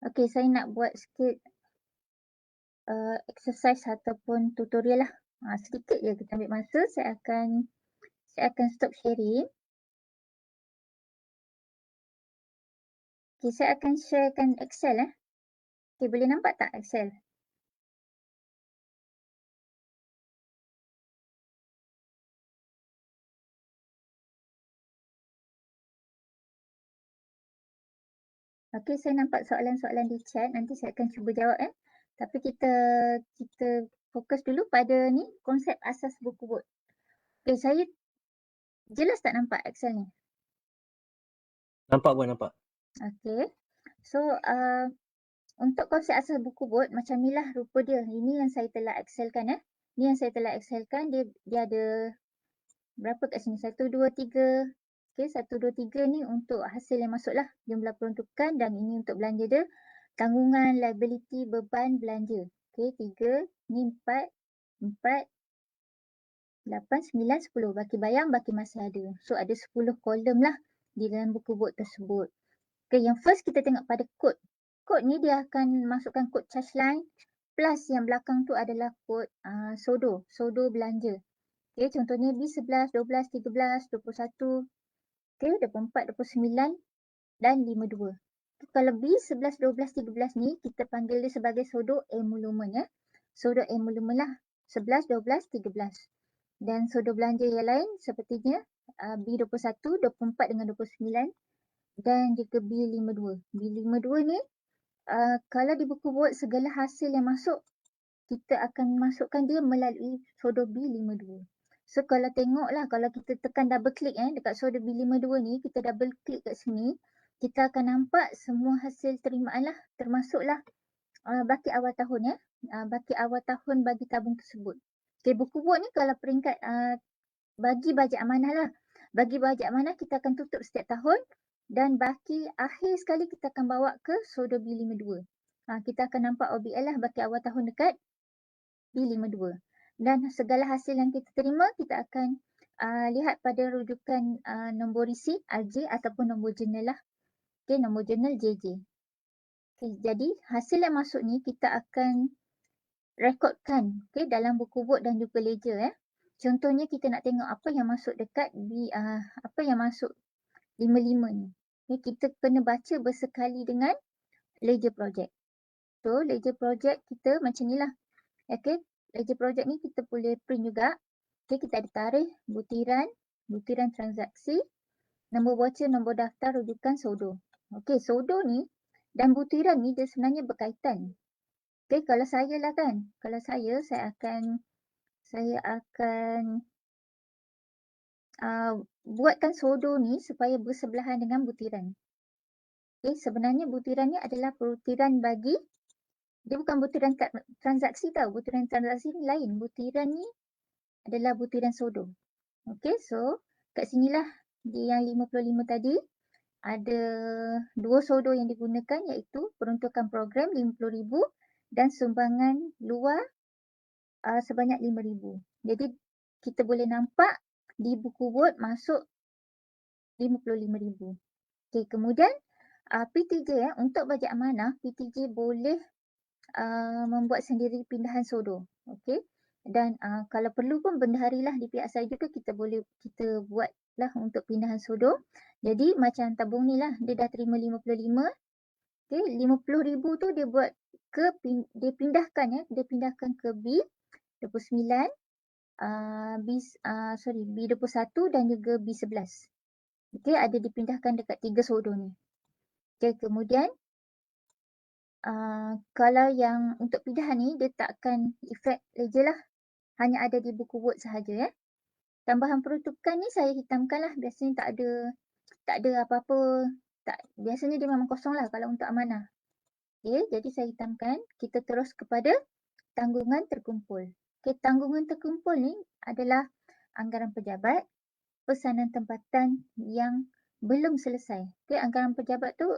Okey, saya nak buat sikit exercise ataupun tutorial lah. Sedikit je kita ambil masa. Saya akan stop sharing. Okey, saya akan sharekan Excel Okey, boleh nampak tak Excel? Okey, saya nampak soalan-soalan di chat. Nanti saya akan cuba jawab Tapi kita fokus dulu pada ni konsep asas buku Word. Okey, saya jelas tak nampak Excel ni? Nampak Puan, nampak. Okey. So, untuk konsep asas buku Word, macam inilah rupa dia. Ini yang saya telah Excelkan Ini yang saya telah Excelkan. Dia ada berapa kat sini? 1, 2, 3. Okey, 1, 2, 3 ni untuk hasil yang masuklah. Jumlah peruntukan dan ini untuk belanja dia. Tanggungan, liability, beban, belanja. Okey, 3. Ni 4. 4. 8, 9, 10. Baki bayang, baki masih ada. So, ada 10 kolom lah di dalam buku Word tersebut. Okay, yang first kita tengok pada kod. Kod ni dia akan masukkan kod charge line plus yang belakang tu adalah kod sodo belanja. Okay, contohnya B11, 12, 13, 21, okay, 24, 29 dan 52. Okay, kalau B11, 12, 13 ni kita panggil dia sebagai sodo emolument Sodo emolument lah. 11, 12, 13. Dan sodo belanja yang lain sepertinya B21, 24 dengan 29 dan juga B52. B52 ni kalau di buku Word segala hasil yang masuk kita akan masukkan dia melalui sodo B52. So kalau tengoklah kalau kita tekan double click dekat sodo B52 ni kita double click kat sini kita akan nampak semua hasil terimaan lah termasuklah baki awal tahun baki awal tahun bagi tabung tersebut. Okay, buku Word ni kalau peringkat bagi bajet amanah lah. Bagi bajet amanah kita akan tutup setiap tahun dan baki akhir sekali kita akan bawa ke sodo B52. Kita akan nampak OBL lah baki awal tahun dekat B52. Dan segala hasil yang kita terima kita akan lihat pada rujukan nombor receipt RJ ataupun nombor jurnal lah. Okay, nombor jurnal JJ. Okay, jadi hasil yang masuk ni kita akan rekodkan dalam buku Word dan juga ledger Contohnya kita nak tengok apa yang masuk dekat apa yang masuk 55 ni. Kita kena baca bersekali dengan ledger project. So ledger project kita macam ni lah. Okay, ledger project ni kita boleh print juga. Okay, kita ada tarikh, butiran transaksi, nombor voucher, nombor daftar, rujukan, sodo. Okay, sodo ni dan butiran ni dia sebenarnya berkaitan. Okay, kalau saya lah kan. Kalau saya akan buatkan sodo ni supaya bersebelahan dengan butiran. Okay, sebenarnya butiran ni adalah butiran bagi, dia bukan butiran transaksi tau. Butiran transaksi ni lain. Butiran ni adalah butiran sodo. Okay, so kat sinilah di yang 55 tadi ada dua sodo yang digunakan iaitu peruntukan program 50,000 dan sumbangan luar sebanyak 5,000. Jadi kita boleh nampak di buku Word masuk 55,000. Okay, kemudian P3J untuk bajet amanah, P3J boleh membuat sendiri pindahan sodo. Okay. Dan kalau perlu pun bendahari lah di pihak saya juga kita buat lah untuk pindahan sodo. Jadi macam tabung ni lah, dia dah terima 55. Okay, 50,000 tu dia buat dia pindahkan dia pindahkan ke B29, B21 dan juga B11. Okay, ada dipindahkan dekat 3 sodo ni. Okay, kemudian kalau yang untuk pindahan ni dia takkan efek ledger lah. Hanya ada di buku Word sahaja. Tambahan peruntukan ni saya hitamkan lah. Biasanya tak ada apa-apa. Biasanya dia memang kosong lah kalau untuk amanah. Okay, jadi saya hitamkan. Kita terus kepada tanggungan terkumpul. Okay, tanggungan terkumpul ni adalah anggaran pejabat, pesanan tempatan yang belum selesai. Okay, anggaran pejabat tu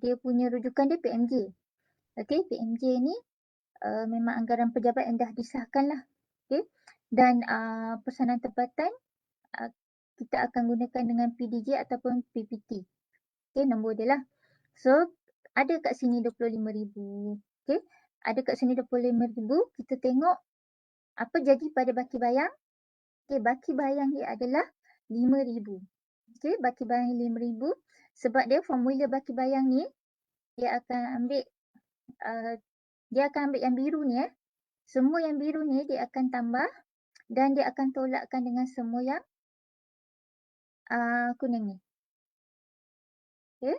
dia punya rujukan dia PMJ. Okay, PMJ ni memang anggaran pejabat yang dah disahkan lah. Okay, dan pesanan tempatan kita akan gunakan dengan PDJ ataupun PPT. Okay, nombor dia lah. So, ada kat sini 25,000. Okay, ada kat sini 25,000. Kita tengok apa jadi pada baki bayang. Okay, baki bayang dia adalah 5,000. Okay, baki bayang 5,000. Sebab dia formula baki bayang ni, dia akan ambil yang biru ni. Semua yang biru ni dia akan tambah dan dia akan tolakkan dengan semua yang kuning ni. Okay,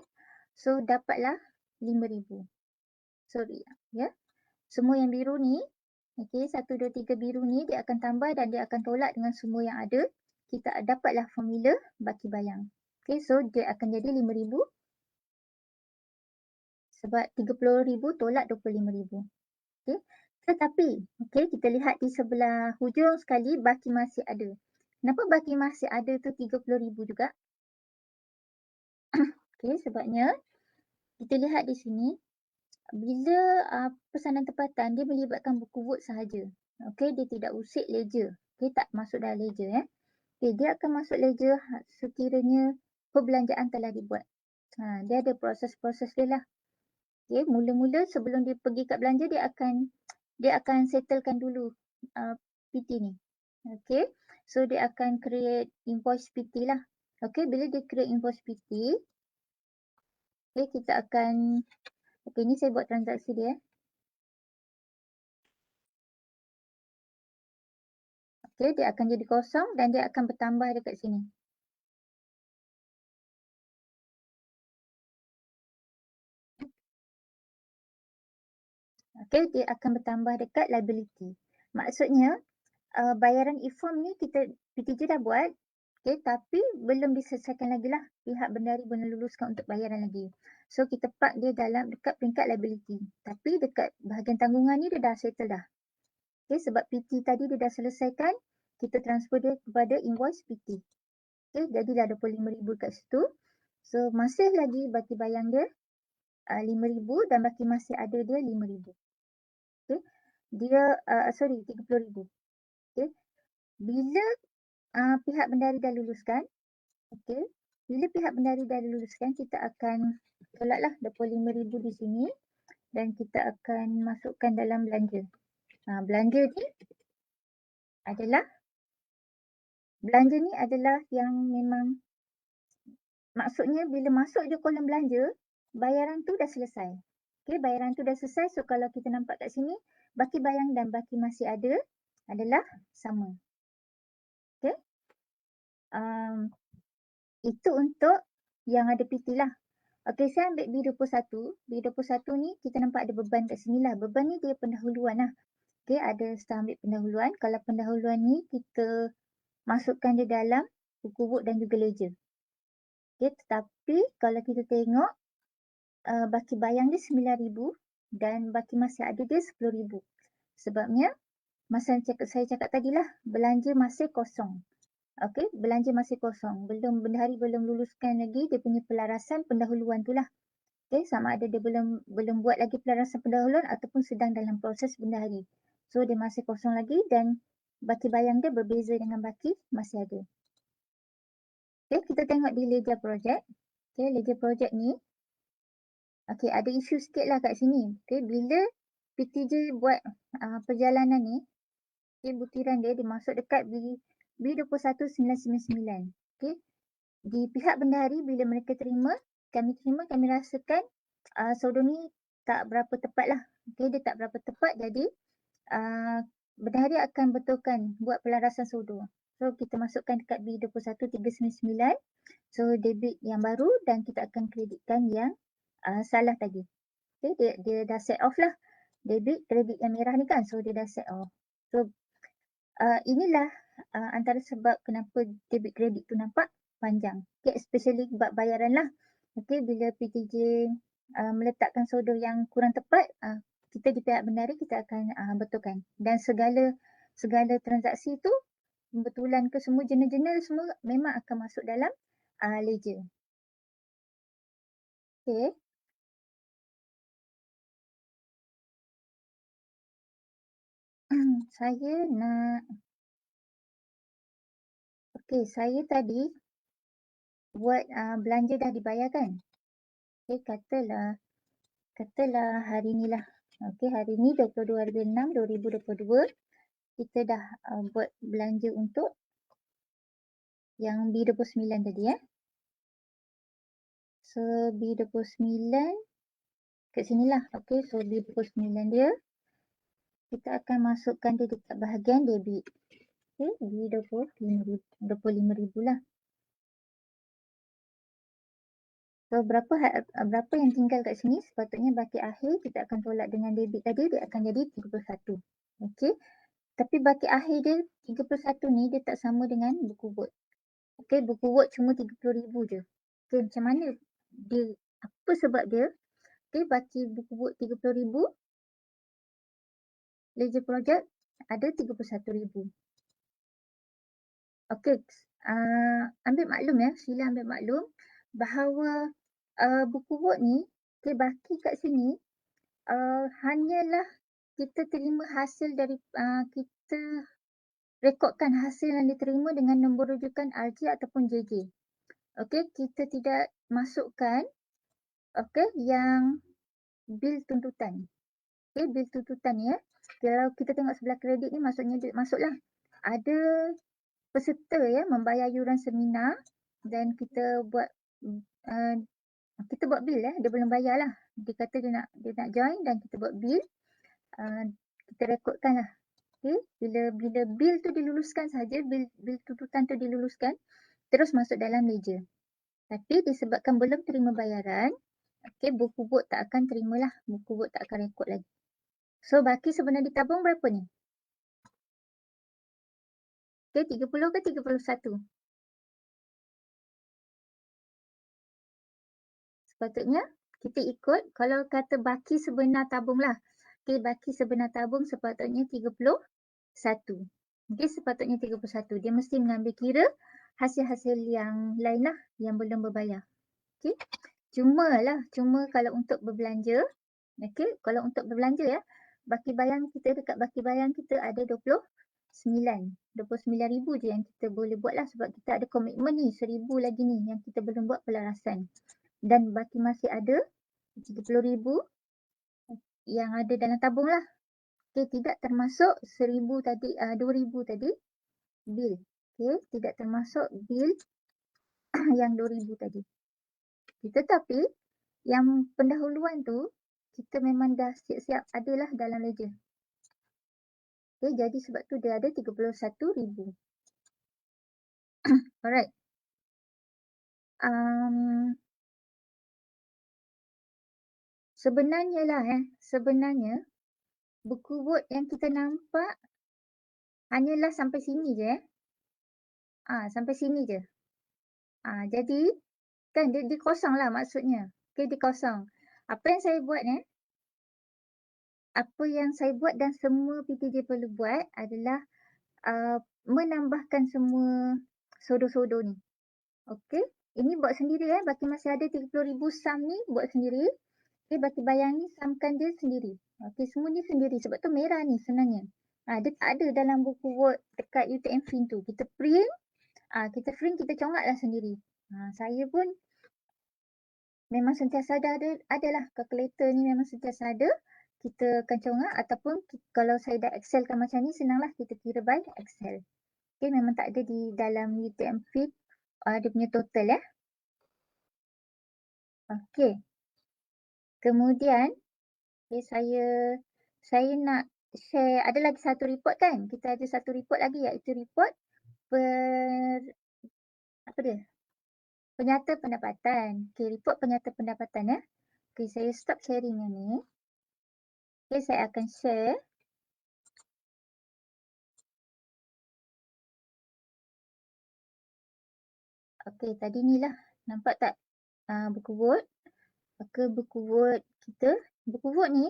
so dapatlah 5,000. Sorry ya. Semua yang biru ni, okay, 1, 2, 3 biru ni dia akan tambah dan dia akan tolak dengan semua yang ada. Kita dapatlah formula baki bayang. Okay, so dia akan jadi 5,000 sebab 30,000 tolak 25,000. Okay, tetapi okay, kita lihat di sebelah hujung sekali baki masih ada. Kenapa baki masih ada tu 30,000 juga? Okay, sebabnya kita lihat di sini bila pesanan tempatan dia melibatkan buku Word sahaja. Okay, dia tidak usik ledger. Okay, tak masuk dalam ledger. Okay, dia akan masuk ledger sekiranya perbelanjaan telah dibuat. Dia ada proses-proses dia lah. Okay, mula-mula sebelum dia pergi kat belanja dia akan settlekan dulu PT ni. Okay, so dia akan create invoice PT lah. Okay, bila dia create invoice PT, okay, kita akan, okay, ni saya buat transaksi dia. Okay, dia akan jadi kosong dan dia akan bertambah dekat sini. Okay, dia akan bertambah dekat liability. Maksudnya, bayaran e-form ni PTJ dah buat, okay, tapi belum diselesaikan lagi lah. Pihak bendahari belum luluskan untuk bayaran lagi. So, kita park dia dekat peringkat liability. Tapi dekat bahagian tanggungan ni dia dah settle dah. Okay, sebab PT tadi dia dah selesaikan, kita transfer dia kepada invoice PT. Okay, jadilah 25,000 kat situ. So, masih lagi baki bayang dia 5,000 dan baki masih ada dia 5,000. Okay, dia 30,000. Okay, bila pihak bendahari dah luluskan, okay, bila pihak bendahari dah luluskan, kita akan tolaklah 25,000 di sini dan kita akan masukkan dalam belanja. Belanja ni adalah yang memang maksudnya bila masuk je kolom belanja, bayaran tu dah selesai. Okay, bayaran tu dah selesai. So, kalau kita nampak kat sini, baki bayang dan baki masih ada adalah sama. Okay. Itu untuk yang ada PT lah. Okay, saya ambil B21. B21 ni kita nampak ada beban kat sini lah. Beban ni dia pendahuluan lah. Okay, ada start ambil pendahuluan. Kalau pendahuluan ni kita masukkan dia dalam buku Word dan juga ledger. Okay, tetapi kalau kita tengok baki bayang dia 9,000 dan baki masih ada dia 10,000. Sebabnya masa saya cakap tadi lah, belanja masih kosong. Okay, belanja masih kosong. Bendahari belum luluskan lagi dia punya pelarasan pendahuluan tu lah. Okay, sama ada dia belum buat lagi pelarasan pendahuluan ataupun sedang dalam proses bendahari. So, dia masih kosong lagi dan baki bayang dia berbeza dengan baki masih ada. Okay, kita tengok di ledger project. Okay, ledger project ni. Okay, ada isu sikit lah kat sini. Okay, bila PTJ buat perjalanan ni, okay, butiran dia masuk dekat B21999. Okey. Di pihak bendahari bila mereka terima, kami rasakan solder ni tak berapa tepat lah. Okey, dia tak berapa tepat, jadi bendahari akan betulkan buat pelarasan solder. So kita masukkan dekat B21399. So debit yang baru dan kita akan kreditkan yang salah tadi. Okay, dia dah set off lah. Debit, kredit yang merah ni kan. So dia dah set off. So inilah antara sebab kenapa debit kredit tu nampak panjang. Okay, especially bab bayaran lah. Okay, bila PTJ meletakkan solder yang kurang tepat, kita di pihak bendahari kita akan betulkan. Dan segala transaksi tu pembetulan ke semua jurnal-jurnal semua memang akan masuk dalam ledger. Okay. Saya nak saya tadi buat belanja dah dibayar kan. Okay, katalah hari ni lah. Okay, hari ni 22/6/2022 kita dah buat belanja untuk yang B29 tadi So B29 kat sinilah. Okay, so B29 dia kita akan masukkan dia dekat bahagian debit. Okay, B25,000 lah. So berapa yang tinggal kat sini, sepatutnya baki akhir kita akan tolak dengan debit tadi, dia akan jadi 31. Okey. Tapi baki akhir dia 31 ni dia tak sama dengan buku Word. Okey, buku Word cuma 30,000 je. Okey, macam mana dia, apa sebab dia? Okey, baki buku Word 30,000, ledger project ada 31,000. Okey, ambil maklum sila ambil maklum bahawa buku Word ni, okey, baki kat sini hanyalah kita terima hasil dari kita rekodkan hasil yang diterima dengan nombor rujukan RJ ataupun JJ. Okey, kita tidak masukkan yang bil tuntutan. Okey, bil tuntutan ni kalau kita tengok sebelah kredit ni maksudnya dia masuklah. Ada peserta membayar yuran seminar dan kita buat bil dia belum bayar lah. Dia kata dia nak join dan kita buat bil. Kita rekodkan lah. Okay. Bila bil tu diluluskan saja, bil tuntutan tu diluluskan, terus masuk dalam ledger. Tapi disebabkan belum terima bayaran, buku Word tak akan terimalah. Buku Word tak akan rekod lagi. So baki sebenar ditabung berapa ni? 30 ke 31? Sepatutnya kita ikut kalau kata baki sebenar tabung lah. Baki sebenar tabung sepatutnya 31. Sepatutnya 31. Dia mesti mengambil kira hasil-hasil yang lain lah yang belum berbayar. Cuma kalau untuk berbelanja, kalau untuk berbelanja baki bayang kita dekat baki bayang kita ada 29,000 je yang kita boleh buat lah sebab kita ada komitmen ni 1,000 lagi ni yang kita belum buat pelarasan. Dan baki masih ada 30,000 yang ada dalam tabung lah. Tidak termasuk 1,000 tadi, 2,000 tadi bil. Tidak termasuk bil yang 2,000 tadi. Tetapi yang pendahuluan tu kita memang dah siap-siap adalah dalam ledger. Jadi sebab tu dia ada 31,000. Alright. Sebenarnya buku Word yang kita nampak hanyalah sampai sini je sampai sini je. Jadi kan dia kosong lah maksudnya. Dia kosong. Apa yang saya buat dan semua PTJ perlu buat adalah menambahkan semua solder-solder ni. Okey. Ini buat sendiri baki masih ada 30,000 sum ni buat sendiri. Baki bayang ni sumkan dia sendiri. Semua ni sendiri sebab tu merah ni sebenarnya. Dia tak ada dalam buku Word dekat UTM Fin tu. Kita print, kita congaklah sendiri. Saya pun memang sentiasa adalah kalkulator ni memang sentiasa ada. Kita akan congak ataupun kalau saya dah Excelkan macam ni senanglah kita kira by Excel. Okay, memang tak ada di dalam UTM Fit dia punya total ya. Okay. Kemudian saya nak share, ada lagi satu report kan? Kita ada satu report lagi iaitu report apa dia? Penyata pendapatan. Okay, report penyata pendapatan ya. Okay, saya stop sharing yang ni. Okay, saya akan share. Okay, tadi ni lah. Nampak tak buku Word? Maka buku Word kita, buku Word ni,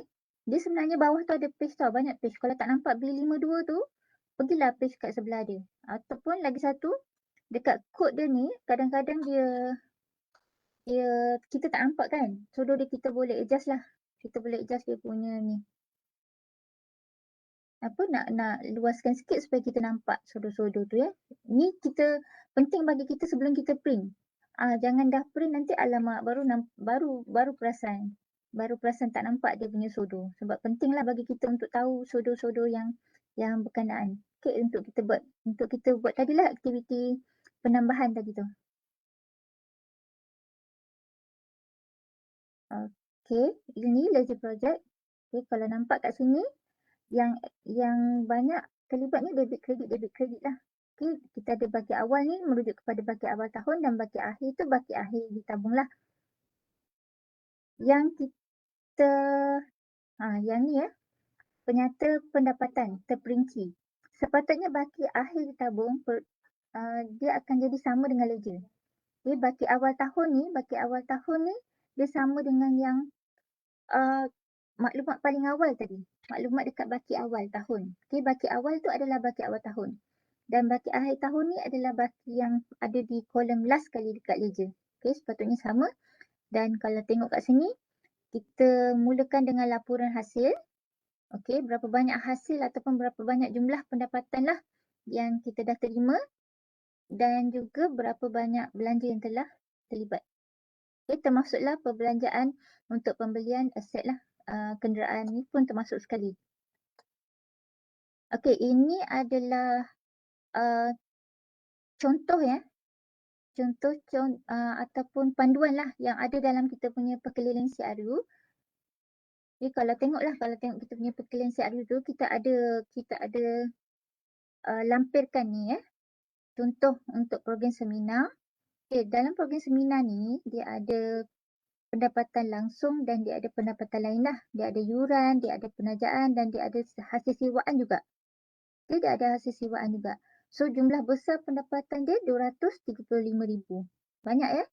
dia sebenarnya bawah tu ada page tau, banyak page. Kalau tak nampak B52 tu, pergilah page kat sebelah dia. Ataupun lagi satu, dekat kod dia ni, kadang-kadang dia kita tak nampak kan. So dia kita boleh adjust lah. Kita boleh adjust dia punya ni. Nak luaskan sikit supaya kita nampak sodor-sodor tu ya. Ni kita penting bagi kita sebelum kita print. Jangan dah print nanti alamak baru perasan. Baru perasan tak nampak dia punya sodor. Sebab pentinglah bagi kita untuk tahu sodor-sodor yang berkenaan. Okay, untuk kita buat tadilah aktiviti penambahan tadi tu. Okay, ini ledger project. Okay, kalau nampak kat sini yang banyak terlibatnya debit kredit lah. Okay, kita ada baki awal ni merujuk kepada baki awal tahun dan baki akhir tu baki akhir ditabung lah. Yang kita, yang ni ya, penyata pendapatan terperinci. Sepatutnya baki akhir ditabung dia akan jadi sama dengan ledger. Okay, baki awal tahun ni dia sama dengan yang maklumat paling awal tadi. Maklumat dekat baki awal tahun. Okay, baki awal tu adalah baki awal tahun. Dan baki akhir tahun ni adalah baki yang ada di kolom last kali dekat ledger. Okay, sepatutnya sama. Dan kalau tengok kat sini, kita mulakan dengan laporan hasil. Okay, berapa banyak hasil ataupun berapa banyak jumlah pendapatan lah yang kita dah terima. Dan juga berapa banyak belanja yang telah terlibat. Okay, termasuklah perbelanjaan untuk pembelian aset lah. Kenderaan ni pun termasuk sekali. Okay, ini adalah contoh ya. Contoh ataupun panduan lah yang ada dalam kita punya perkeliling CRU. Jadi kalau tengok kita punya perkeliling CRU tu, kita ada lampirkan ni ya. Contoh untuk program seminar. Okay, dalam program seminar ni, dia ada pendapatan langsung dan dia ada pendapatan lain lah. Dia ada yuran, dia ada penajaan dan dia ada hasil sewaan juga. Okay, dia ada hasil sewaan juga. So jumlah besar pendapatan dia 235,000. Banyak ya.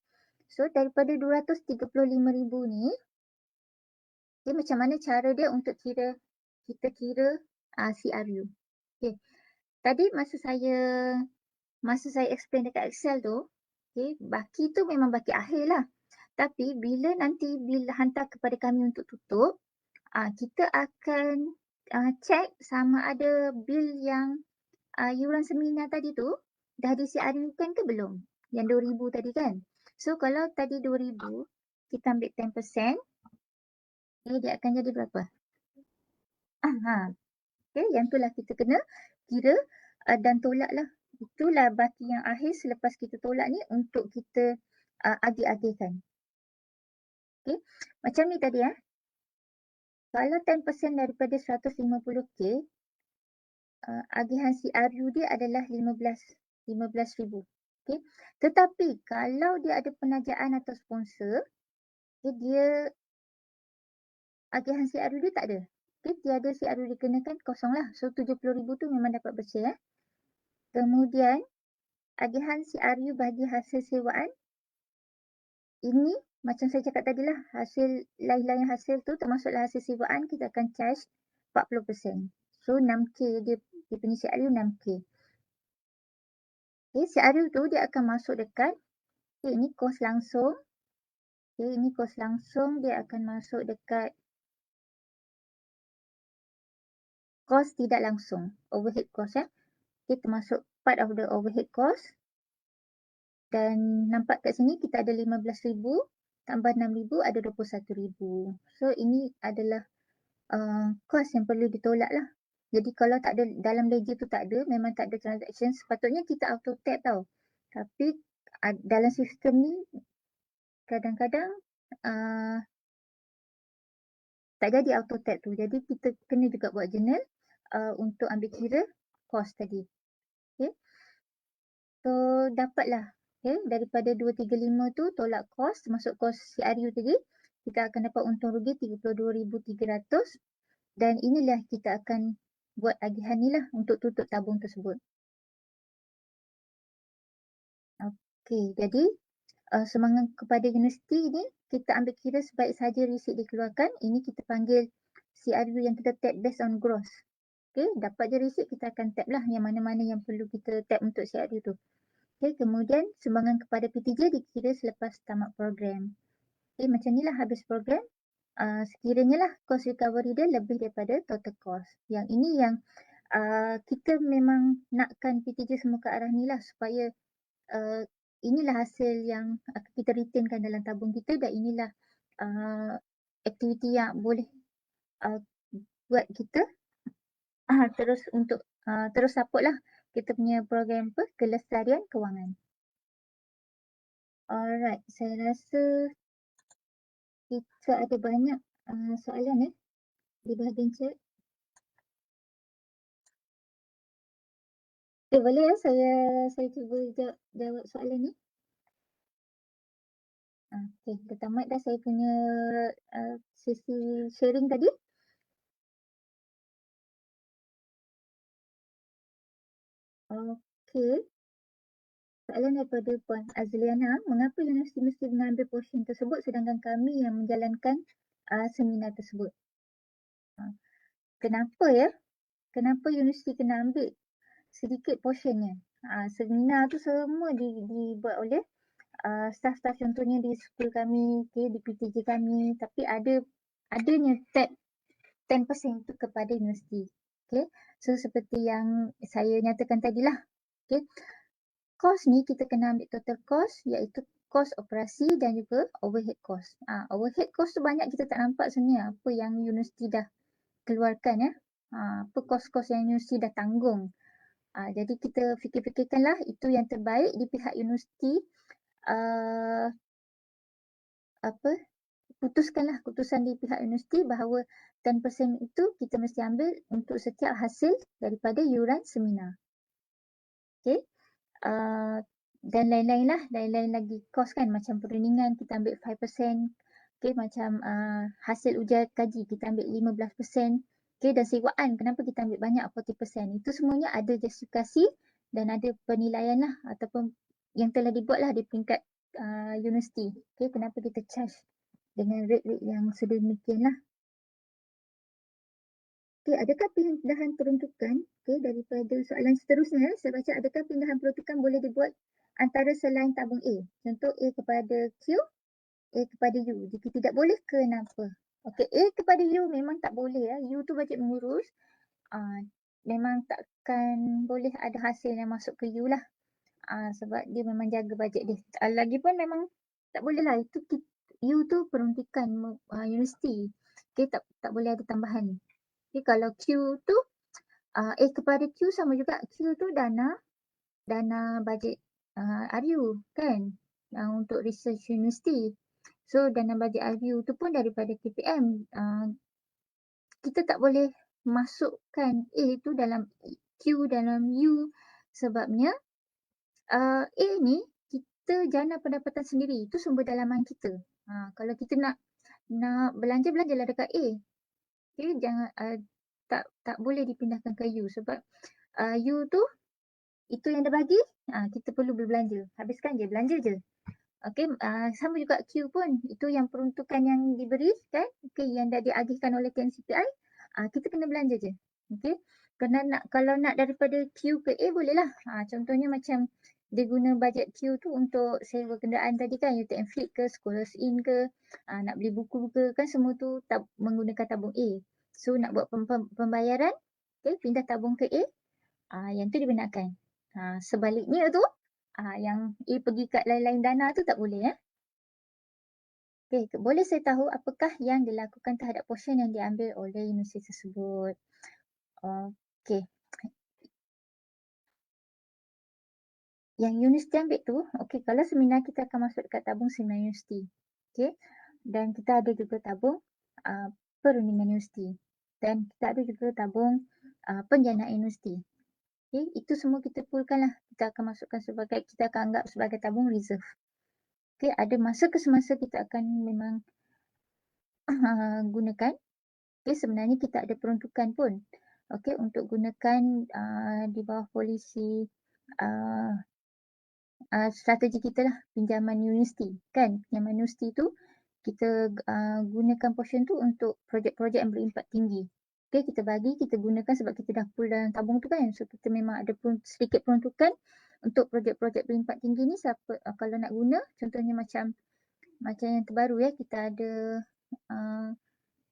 So daripada 235,000 ni, okay, macam mana cara dia untuk kita kira CRU. Okay. Tadi masa saya explain dekat Excel tu, okay, baki tu memang baki akhir lah. Tapi bila hantar kepada kami untuk tutup, kita akan check sama ada bil yang yuran seminar tadi tu dah di CRU kan ke belum? Yang 2,000 tadi kan? So kalau tadi 2,000, kita ambil 10%, dia akan jadi berapa? Okay, yang tu lah kita kena kira dan tolak lah. Itulah baki yang akhir selepas kita tolak ni untuk kita agih-agihkan. Okay, macam ni tadi Kalau 10% daripada 150k, agihan CRU dia adalah 15,000. Okay. Tetapi kalau dia ada penajaan atau sponsor, dia agihan CRU dia tak ada. Okay, tiada CRU dikenakan, kosong lah. So 70,000 tu memang dapat bersih. Kemudian agihan CRU bagi hasil sewaan. Ini macam saya cakap tadi lah, hasil lain-lain hasil tu termasuklah hasil sewaan, kita akan charge 40%. So 6k dia punya CRU 6k. Okay, CRU tu dia akan masuk dekat, ini kos langsung. Okay, ini kos langsung dia akan masuk dekat kos tidak langsung, overhead cost ya. Okay, termasuk part of the overhead cost. Dan nampak kat sini kita ada 15,000 tambah 6,000 ada 21,000. So ini adalah kos yang perlu ditolak lah. Jadi kalau tak ada dalam ledger tu tak ada, memang tak ada transaction, sepatutnya kita auto tab tau. Tapi dalam sistem ni kadang-kadang tak jadi auto tab tu. Jadi kita kena juga buat journal untuk ambil kira kos tadi. Okay. So dapatlah daripada 235 tu tolak kos, termasuk kos CRU tadi, kita akan dapat untung rugi 32,300 dan inilah kita akan buat agihan ni lah untuk tutup tabung tersebut. Okey, jadi sumbangan kepada universiti ni kita ambil kira sebaik saja resit dikeluarkan. Ini kita panggil CRU yang kita tab based on gross. Okey, dapat je resit, kita akan tab lah yang mana-mana yang perlu kita tab untuk CRU tu. Okey, kemudian sumbangan kepada P3 dikira selepas tamat program. Okey, macam ni lah habis program. Sekiranya lah cost recovery dia lebih daripada total cost. Yang ini yang kita memang nakkan P3 semua ke arah ni lah supaya inilah hasil yang kita retainkan dalam tabung kita dan inilah aktiviti yang boleh buat kita terus untuk terus support lah kita punya program kelestarian kewangan. Alright, saya rasa kita ada banyak soalan di bahagian chat. Boleh saya cuba jawab soalan ni. Okey, dah tamat dah saya punya sesi sharing tadi. Okey. Soalan daripada Puan Azliana, mengapa universiti mesti mengambil portion tersebut sedangkan kami yang menjalankan seminar tersebut? Kenapa ya? Kenapa universiti kena ambil sedikit portionnya? Seminar tu semua dibuat oleh staff-staff, contohnya di school kami, di PTJ kami, tapi adanya tab 10% itu kepada universiti. Okay. So seperti yang saya nyatakan tadilah. Okay. Kos ni kita kena ambil total cost, iaitu kos operasi dan juga overhead cost. Overhead cost tu banyak kita tak nampak sebenarnya apa yang universiti dah keluarkan ya. Apa kos-kos yang universiti dah tanggung. Jadi kita fikir-fikirkanlah itu yang terbaik di pihak universiti. Putuskanlah keputusan di pihak universiti bahawa 10% itu kita mesti ambil untuk setiap hasil daripada yuran seminar. Okay. Dan lain-lain lah, lain-lain lagi kos kan, macam perundingan kita ambil 5%, okay, macam hasil ujian kaji kita ambil 15%, okay, dan sewaan kenapa kita ambil banyak 40%. Itu semuanya ada justifikasi dan ada penilaian lah ataupun yang telah dibuat lah di peringkat universiti. Okay, kenapa kita charge dengan rate-rate yang sedemikian lah. Okay, adakah pindahan peruntukan daripada soalan seterusnya, saya baca, adakah pindahan peruntukan boleh dibuat antara selain tabung A? Contoh A kepada Q, A kepada U. Jika tidak boleh, kenapa? Okay, A kepada U memang tak boleh ya. U tu bajet mengurus. Memang takkan boleh ada hasil yang masuk ke U lah. Sebab dia memang jaga bajet dia. Lagipun memang tak boleh lah. Itu U tu peruntukan universiti. Okay, tak boleh ada tambahan. Okay, kalau Q tu A kepada Q sama juga. Q tu dana bajet RU kan, untuk research university. So dana bajet RU tu pun daripada KPM. Kita tak boleh masukkan A tu dalam Q dalam U sebabnya A ni kita jana pendapatan sendiri. Itu sumber dalaman kita. Kalau kita nak belanjalah dekat A. Okay, jangan tak boleh dipindahkan ke U sebab U tu itu yang dah bagi, kita perlu berbelanja. Habiskan je, belanja je. Okay, sama juga Q pun. Itu yang peruntukan yang diberi kan, okay, yang dah diagihkan oleh TNCPI, kita kena belanja je. Okay, kalau nak daripada Q ke A bolehlah. Contohnya macam dia guna bajet Q tu untuk sewa kenderaan tadi kan, UTM Fleet ke, Scholars Inn ke, nak beli buku ke, kan semua tu menggunakan tabung A. So nak buat pembayaran, okay, pindah tabung ke A, yang tu dibenarkan. Sebaliknya tu, yang A pergi kat lain-lain dana tu tak boleh ya. Okay, boleh saya tahu apakah yang dilakukan terhadap portion yang diambil oleh universiti tersebut? Okey. Yang universiti ambil tu, okey, kalau seminar kita akan masuk dekat tabung seminar universiti. Okey. Dan kita ada juga tabung perundingan universiti. Dan kita ada juga tabung penjanaan universiti. Okey, itu semua kita poolkan lah. Kita akan masukkan sebagai, kita akan anggap sebagai tabung reserve. Okey, ada masa ke semasa kita akan memang gunakan. Okey, sebenarnya kita ada peruntukan pun. Okey, untuk gunakan di bawah polisi strategi kita lah, pinjaman universiti kan. Pinjaman universiti tu kita gunakan portion tu untuk projek-projek yang berimpak tinggi. Okay, kita bagi, kita gunakan sebab kita dah pool dalam tabung tu kan. So kita memang ada sedikit peruntukan untuk projek-projek berimpak tinggi ni. Siapa kalau nak guna, contohnya macam yang terbaru ya, kita ada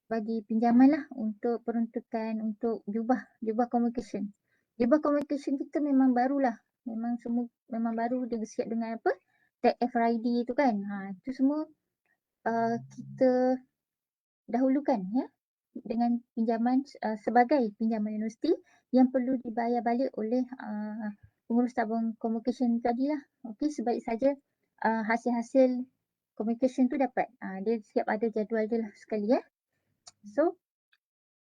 bagi pinjaman lah untuk peruntukan untuk jubah communication. Jubah communication kita memang barulah. Memang semua memang baru, dia bersiap dengan apa? Tag FRID tu kan. Itu semua kita dahulukan ya dengan pinjaman sebagai pinjaman universiti yang perlu dibayar balik oleh pengurus tabung communication tadilah. Okey, sebaik saja hasil-hasil communication tu dapat. Dia siap ada jadual dia lah sekali ya. So,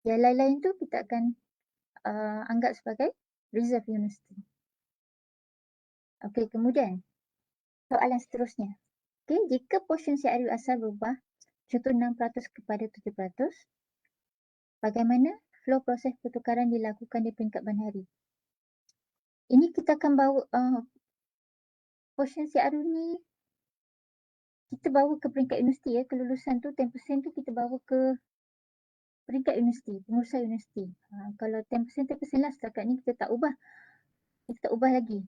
yang lain-lain tu kita akan anggap sebagai reserve university. Okey, kemudian soalan seterusnya. Okey, jika portion CRU asal berubah, contoh 6% kepada 7%, bagaimana flow proses pertukaran dilakukan di peringkat bandari? Ini kita akan bawa portion CRU ni, kita bawa ke peringkat universiti ya, kelulusan tu 10% tu kita bawa ke peringkat universiti, pengurusan universiti. Kalau 10% lah, setakat ni kita tak ubah. Kita tak ubah lagi.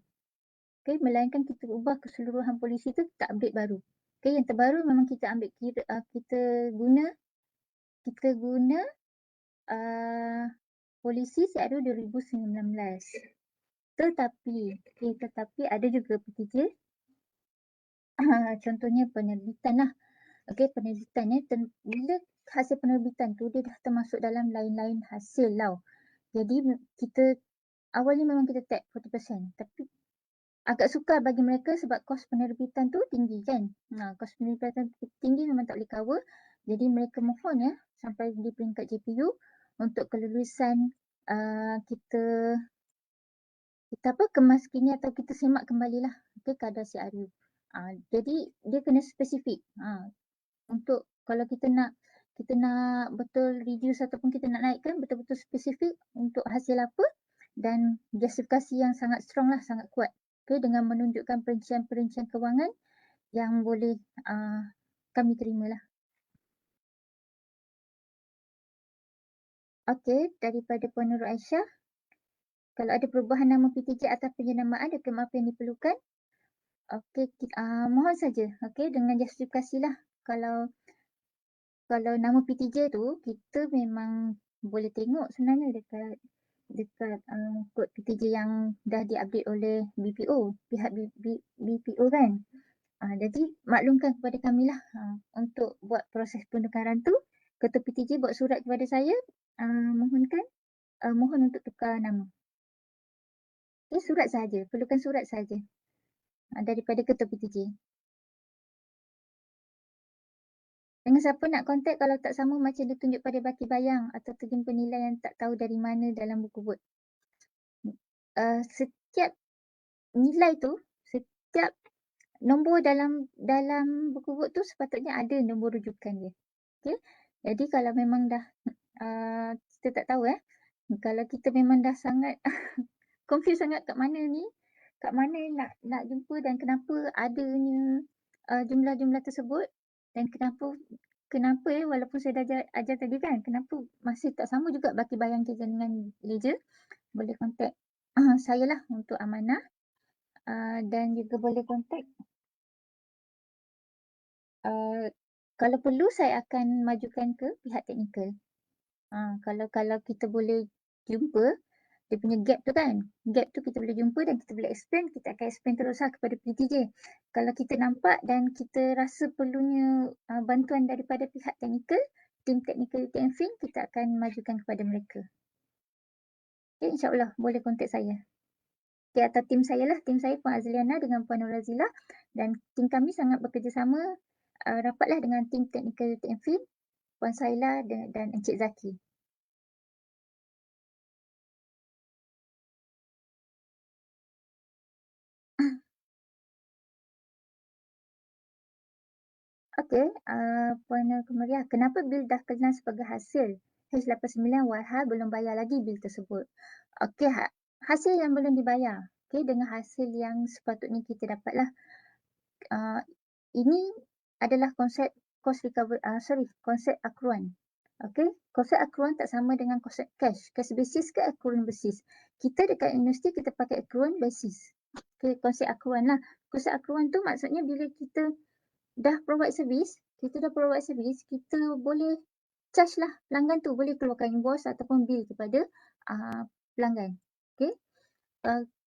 Okay, melainkan kita ubah keseluruhan polisi tu, kita update baru. Okay, yang terbaru memang kita ambil kita guna polisi CRU 2019. Tetapi ada juga PTJ, contohnya penerbitan lah. Okay, penerbitan ni, bila hasil penerbitan tu dia dah termasuk dalam lain-lain hasil tau. Jadi kita awalnya memang kita tag 40%, tapi agak sukar bagi mereka sebab kos penerbitan tu tinggi kan. Kos penerbitan tinggi memang tak boleh cover. Jadi mereka mohon ya sampai di peringkat JPU untuk kelulusan kita kemas kini atau kita semak kembalilah kadar CRU. Jadi dia kena spesifik. Untuk kalau kita nak betul reduce ataupun kita nak naikkan, betul-betul spesifik untuk hasil apa dan justifikasi yang sangat strong lah, sangat kuat. Okay, dengan menunjukkan perincian-perincian kewangan yang boleh kami terimalah. Okey, daripada Puan Nurul Aisyah, kalau ada perubahan nama PTJ atau penjenamaan dokumen apa yang diperlukan? Okey, mohon saja. Okey, dengan justifikasilah. Kalau nama PTJ tu, kita memang boleh tengok sebenarnya dekat kod PTJ yang dah diupdate oleh BPO, pihak BPO kan. Jadi maklumkan kepada kami lah untuk buat proses penukaran tu. Ketua PTJ buat surat kepada saya, mohon untuk tukar nama. Okay, surat sahaja, perlukan surat sahaja daripada ketua PTJ. Dengan siapa nak kontak kalau tak sama macam ditunjuk pada baki bayang atau terjun penilaian yang tak tahu dari mana dalam buku bot. Setiap nilai tu, setiap nombor dalam buku bot tu sepatutnya ada nombor rujukan dia. Okay? Jadi kalau memang dah kita tak tahu kalau kita memang dah sangat confuse sangat kat mana nak jumpa dan kenapa adanya jumlah-jumlah tersebut dan kenapa walaupun saya dah ajar tadi kan, kenapa masih tak sama juga baki bayang kita dengan ledger, boleh kontak saya lah untuk amanah dan juga boleh kontak kalau perlu saya akan majukan ke pihak teknikal. Kalau kita boleh jumpa dia punya gap tu kan. Gap tu kita boleh jumpa dan kita boleh explain. Kita akan explain terus kepada PTJ. Kalau kita nampak dan kita rasa perlunya bantuan daripada pihak teknikal, tim teknikal UTM Fin, kita akan majukan kepada mereka. Okay, insyaAllah boleh kontak saya. Okay, atau tim saya lah, tim saya Puan Azliana dengan Puan Nurazila, dan tim kami sangat bekerjasama rapatlah dengan tim teknikal TMFIL, Puan Saila dan Encik Zaki. Okey, Puan Kumaria, kenapa bil dah kenal sebagai hasil? H89 walhal belum bayar lagi bil tersebut. Okey, hasil yang belum dibayar. Okey, dengan hasil yang sepatutnya kita dapatlah. Uh, ini adalah konsep cost recovery, konsep akruan. Okey, konsep akruan tak sama dengan konsep cash basis ke akruan basis. Kita dekat universiti kita pakai akruan basis. Okey, konsep akruan lah. Konsep akruan tu maksudnya bila kita dah provide service, kita boleh charge lah pelanggan tu, boleh keluarkan invoice ataupun bill kepada pelanggan. Okay.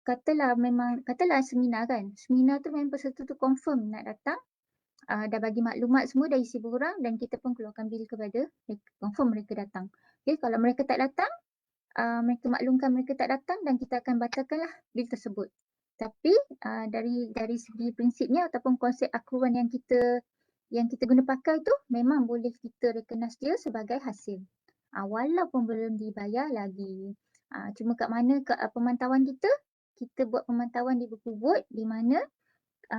Katalah seminar kan. Seminar tu memang peserta tu confirm nak datang, dah bagi maklumat semua, dah isi borang dan kita pun keluarkan bil kepada mereka, confirm mereka datang. Okay. Kalau mereka tak datang, mereka maklumkan mereka tak datang dan kita akan batalkanlah bil tersebut. Tapi dari segi prinsipnya ataupun konsep akruan yang kita guna pakai tu memang boleh kita recognize dia sebagai hasil. Walaupun belum dibayar lagi. Cuma kat mana pemantauan kita buat pemantauan di buku word di mana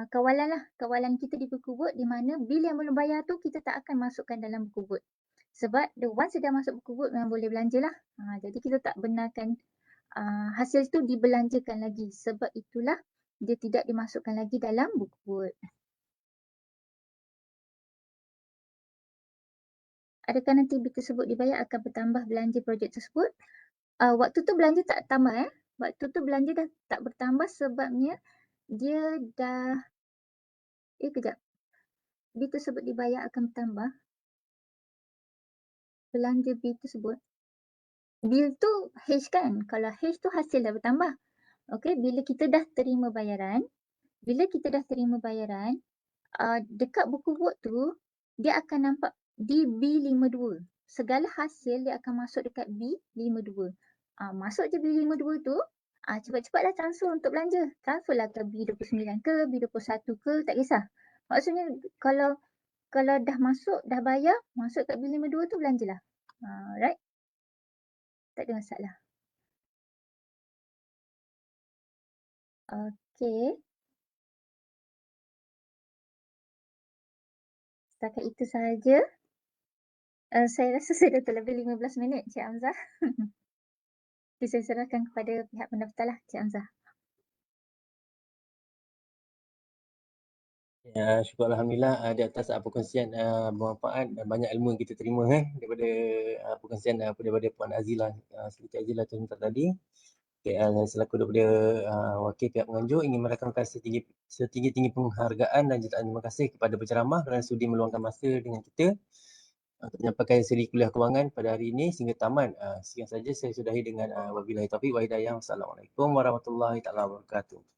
kawalan kita di buku word di mana bil yang belum bayar tu kita tak akan masukkan dalam buku word. Sebab once dia masuk buku word memang boleh belanjalah. Jadi kita tak benarkan hasil tu dibelanjakan lagi. Sebab itulah dia tidak dimasukkan lagi dalam buku word. Adakah nanti bil tersebut dibayar akan bertambah belanja projek tersebut? Waktu tu belanja tak tambah Waktu tu belanja dah tak bertambah sebabnya dia dah kejap. Bil tersebut dibayar akan bertambah. Belanja bil tersebut. Bil tu H kan? Kalau H tu hasil dah bertambah. Okey, bila kita dah terima bayaran, dekat buku word tu dia akan nampak di B52. Segala hasil dia akan masuk dekat B52. Masuk je B52 tu, cepat-cepatlah transfer untuk belanja. Transferlah ke B29 ke B21 ke, tak kisah. Maksudnya kalau dah masuk, dah bayar, masuk kat B52 tu belanjalah. Right? Tak ada masalah. Okey. Setakat itu sahaja. Saya rasa saya dah terlebih 15 minit, Cik Hamzah. Saya serahkan kepada pihak pendaftar lah, Cik Hamzah. Ya, syukur Alhamdulillah di atas perkongsian bermanfaat dan banyak ilmu yang kita terima daripada perkongsian daripada Puan Azila, Siti Azila Tuntar tadi. Okay, selaku daripada wakil pihak penganjur ingin merakamkan setinggi-tinggi penghargaan dan jutaan terima kasih kepada penceramah kerana sudi meluangkan masa dengan kita untuk menyampaikan siri kuliah kewangan pada hari ini sehingga tamat. Sekian saja saya sudahi dengan wabillahi taufiq wa hidayah. Wassalamualaikum warahmatullahi taala wabarakatuh.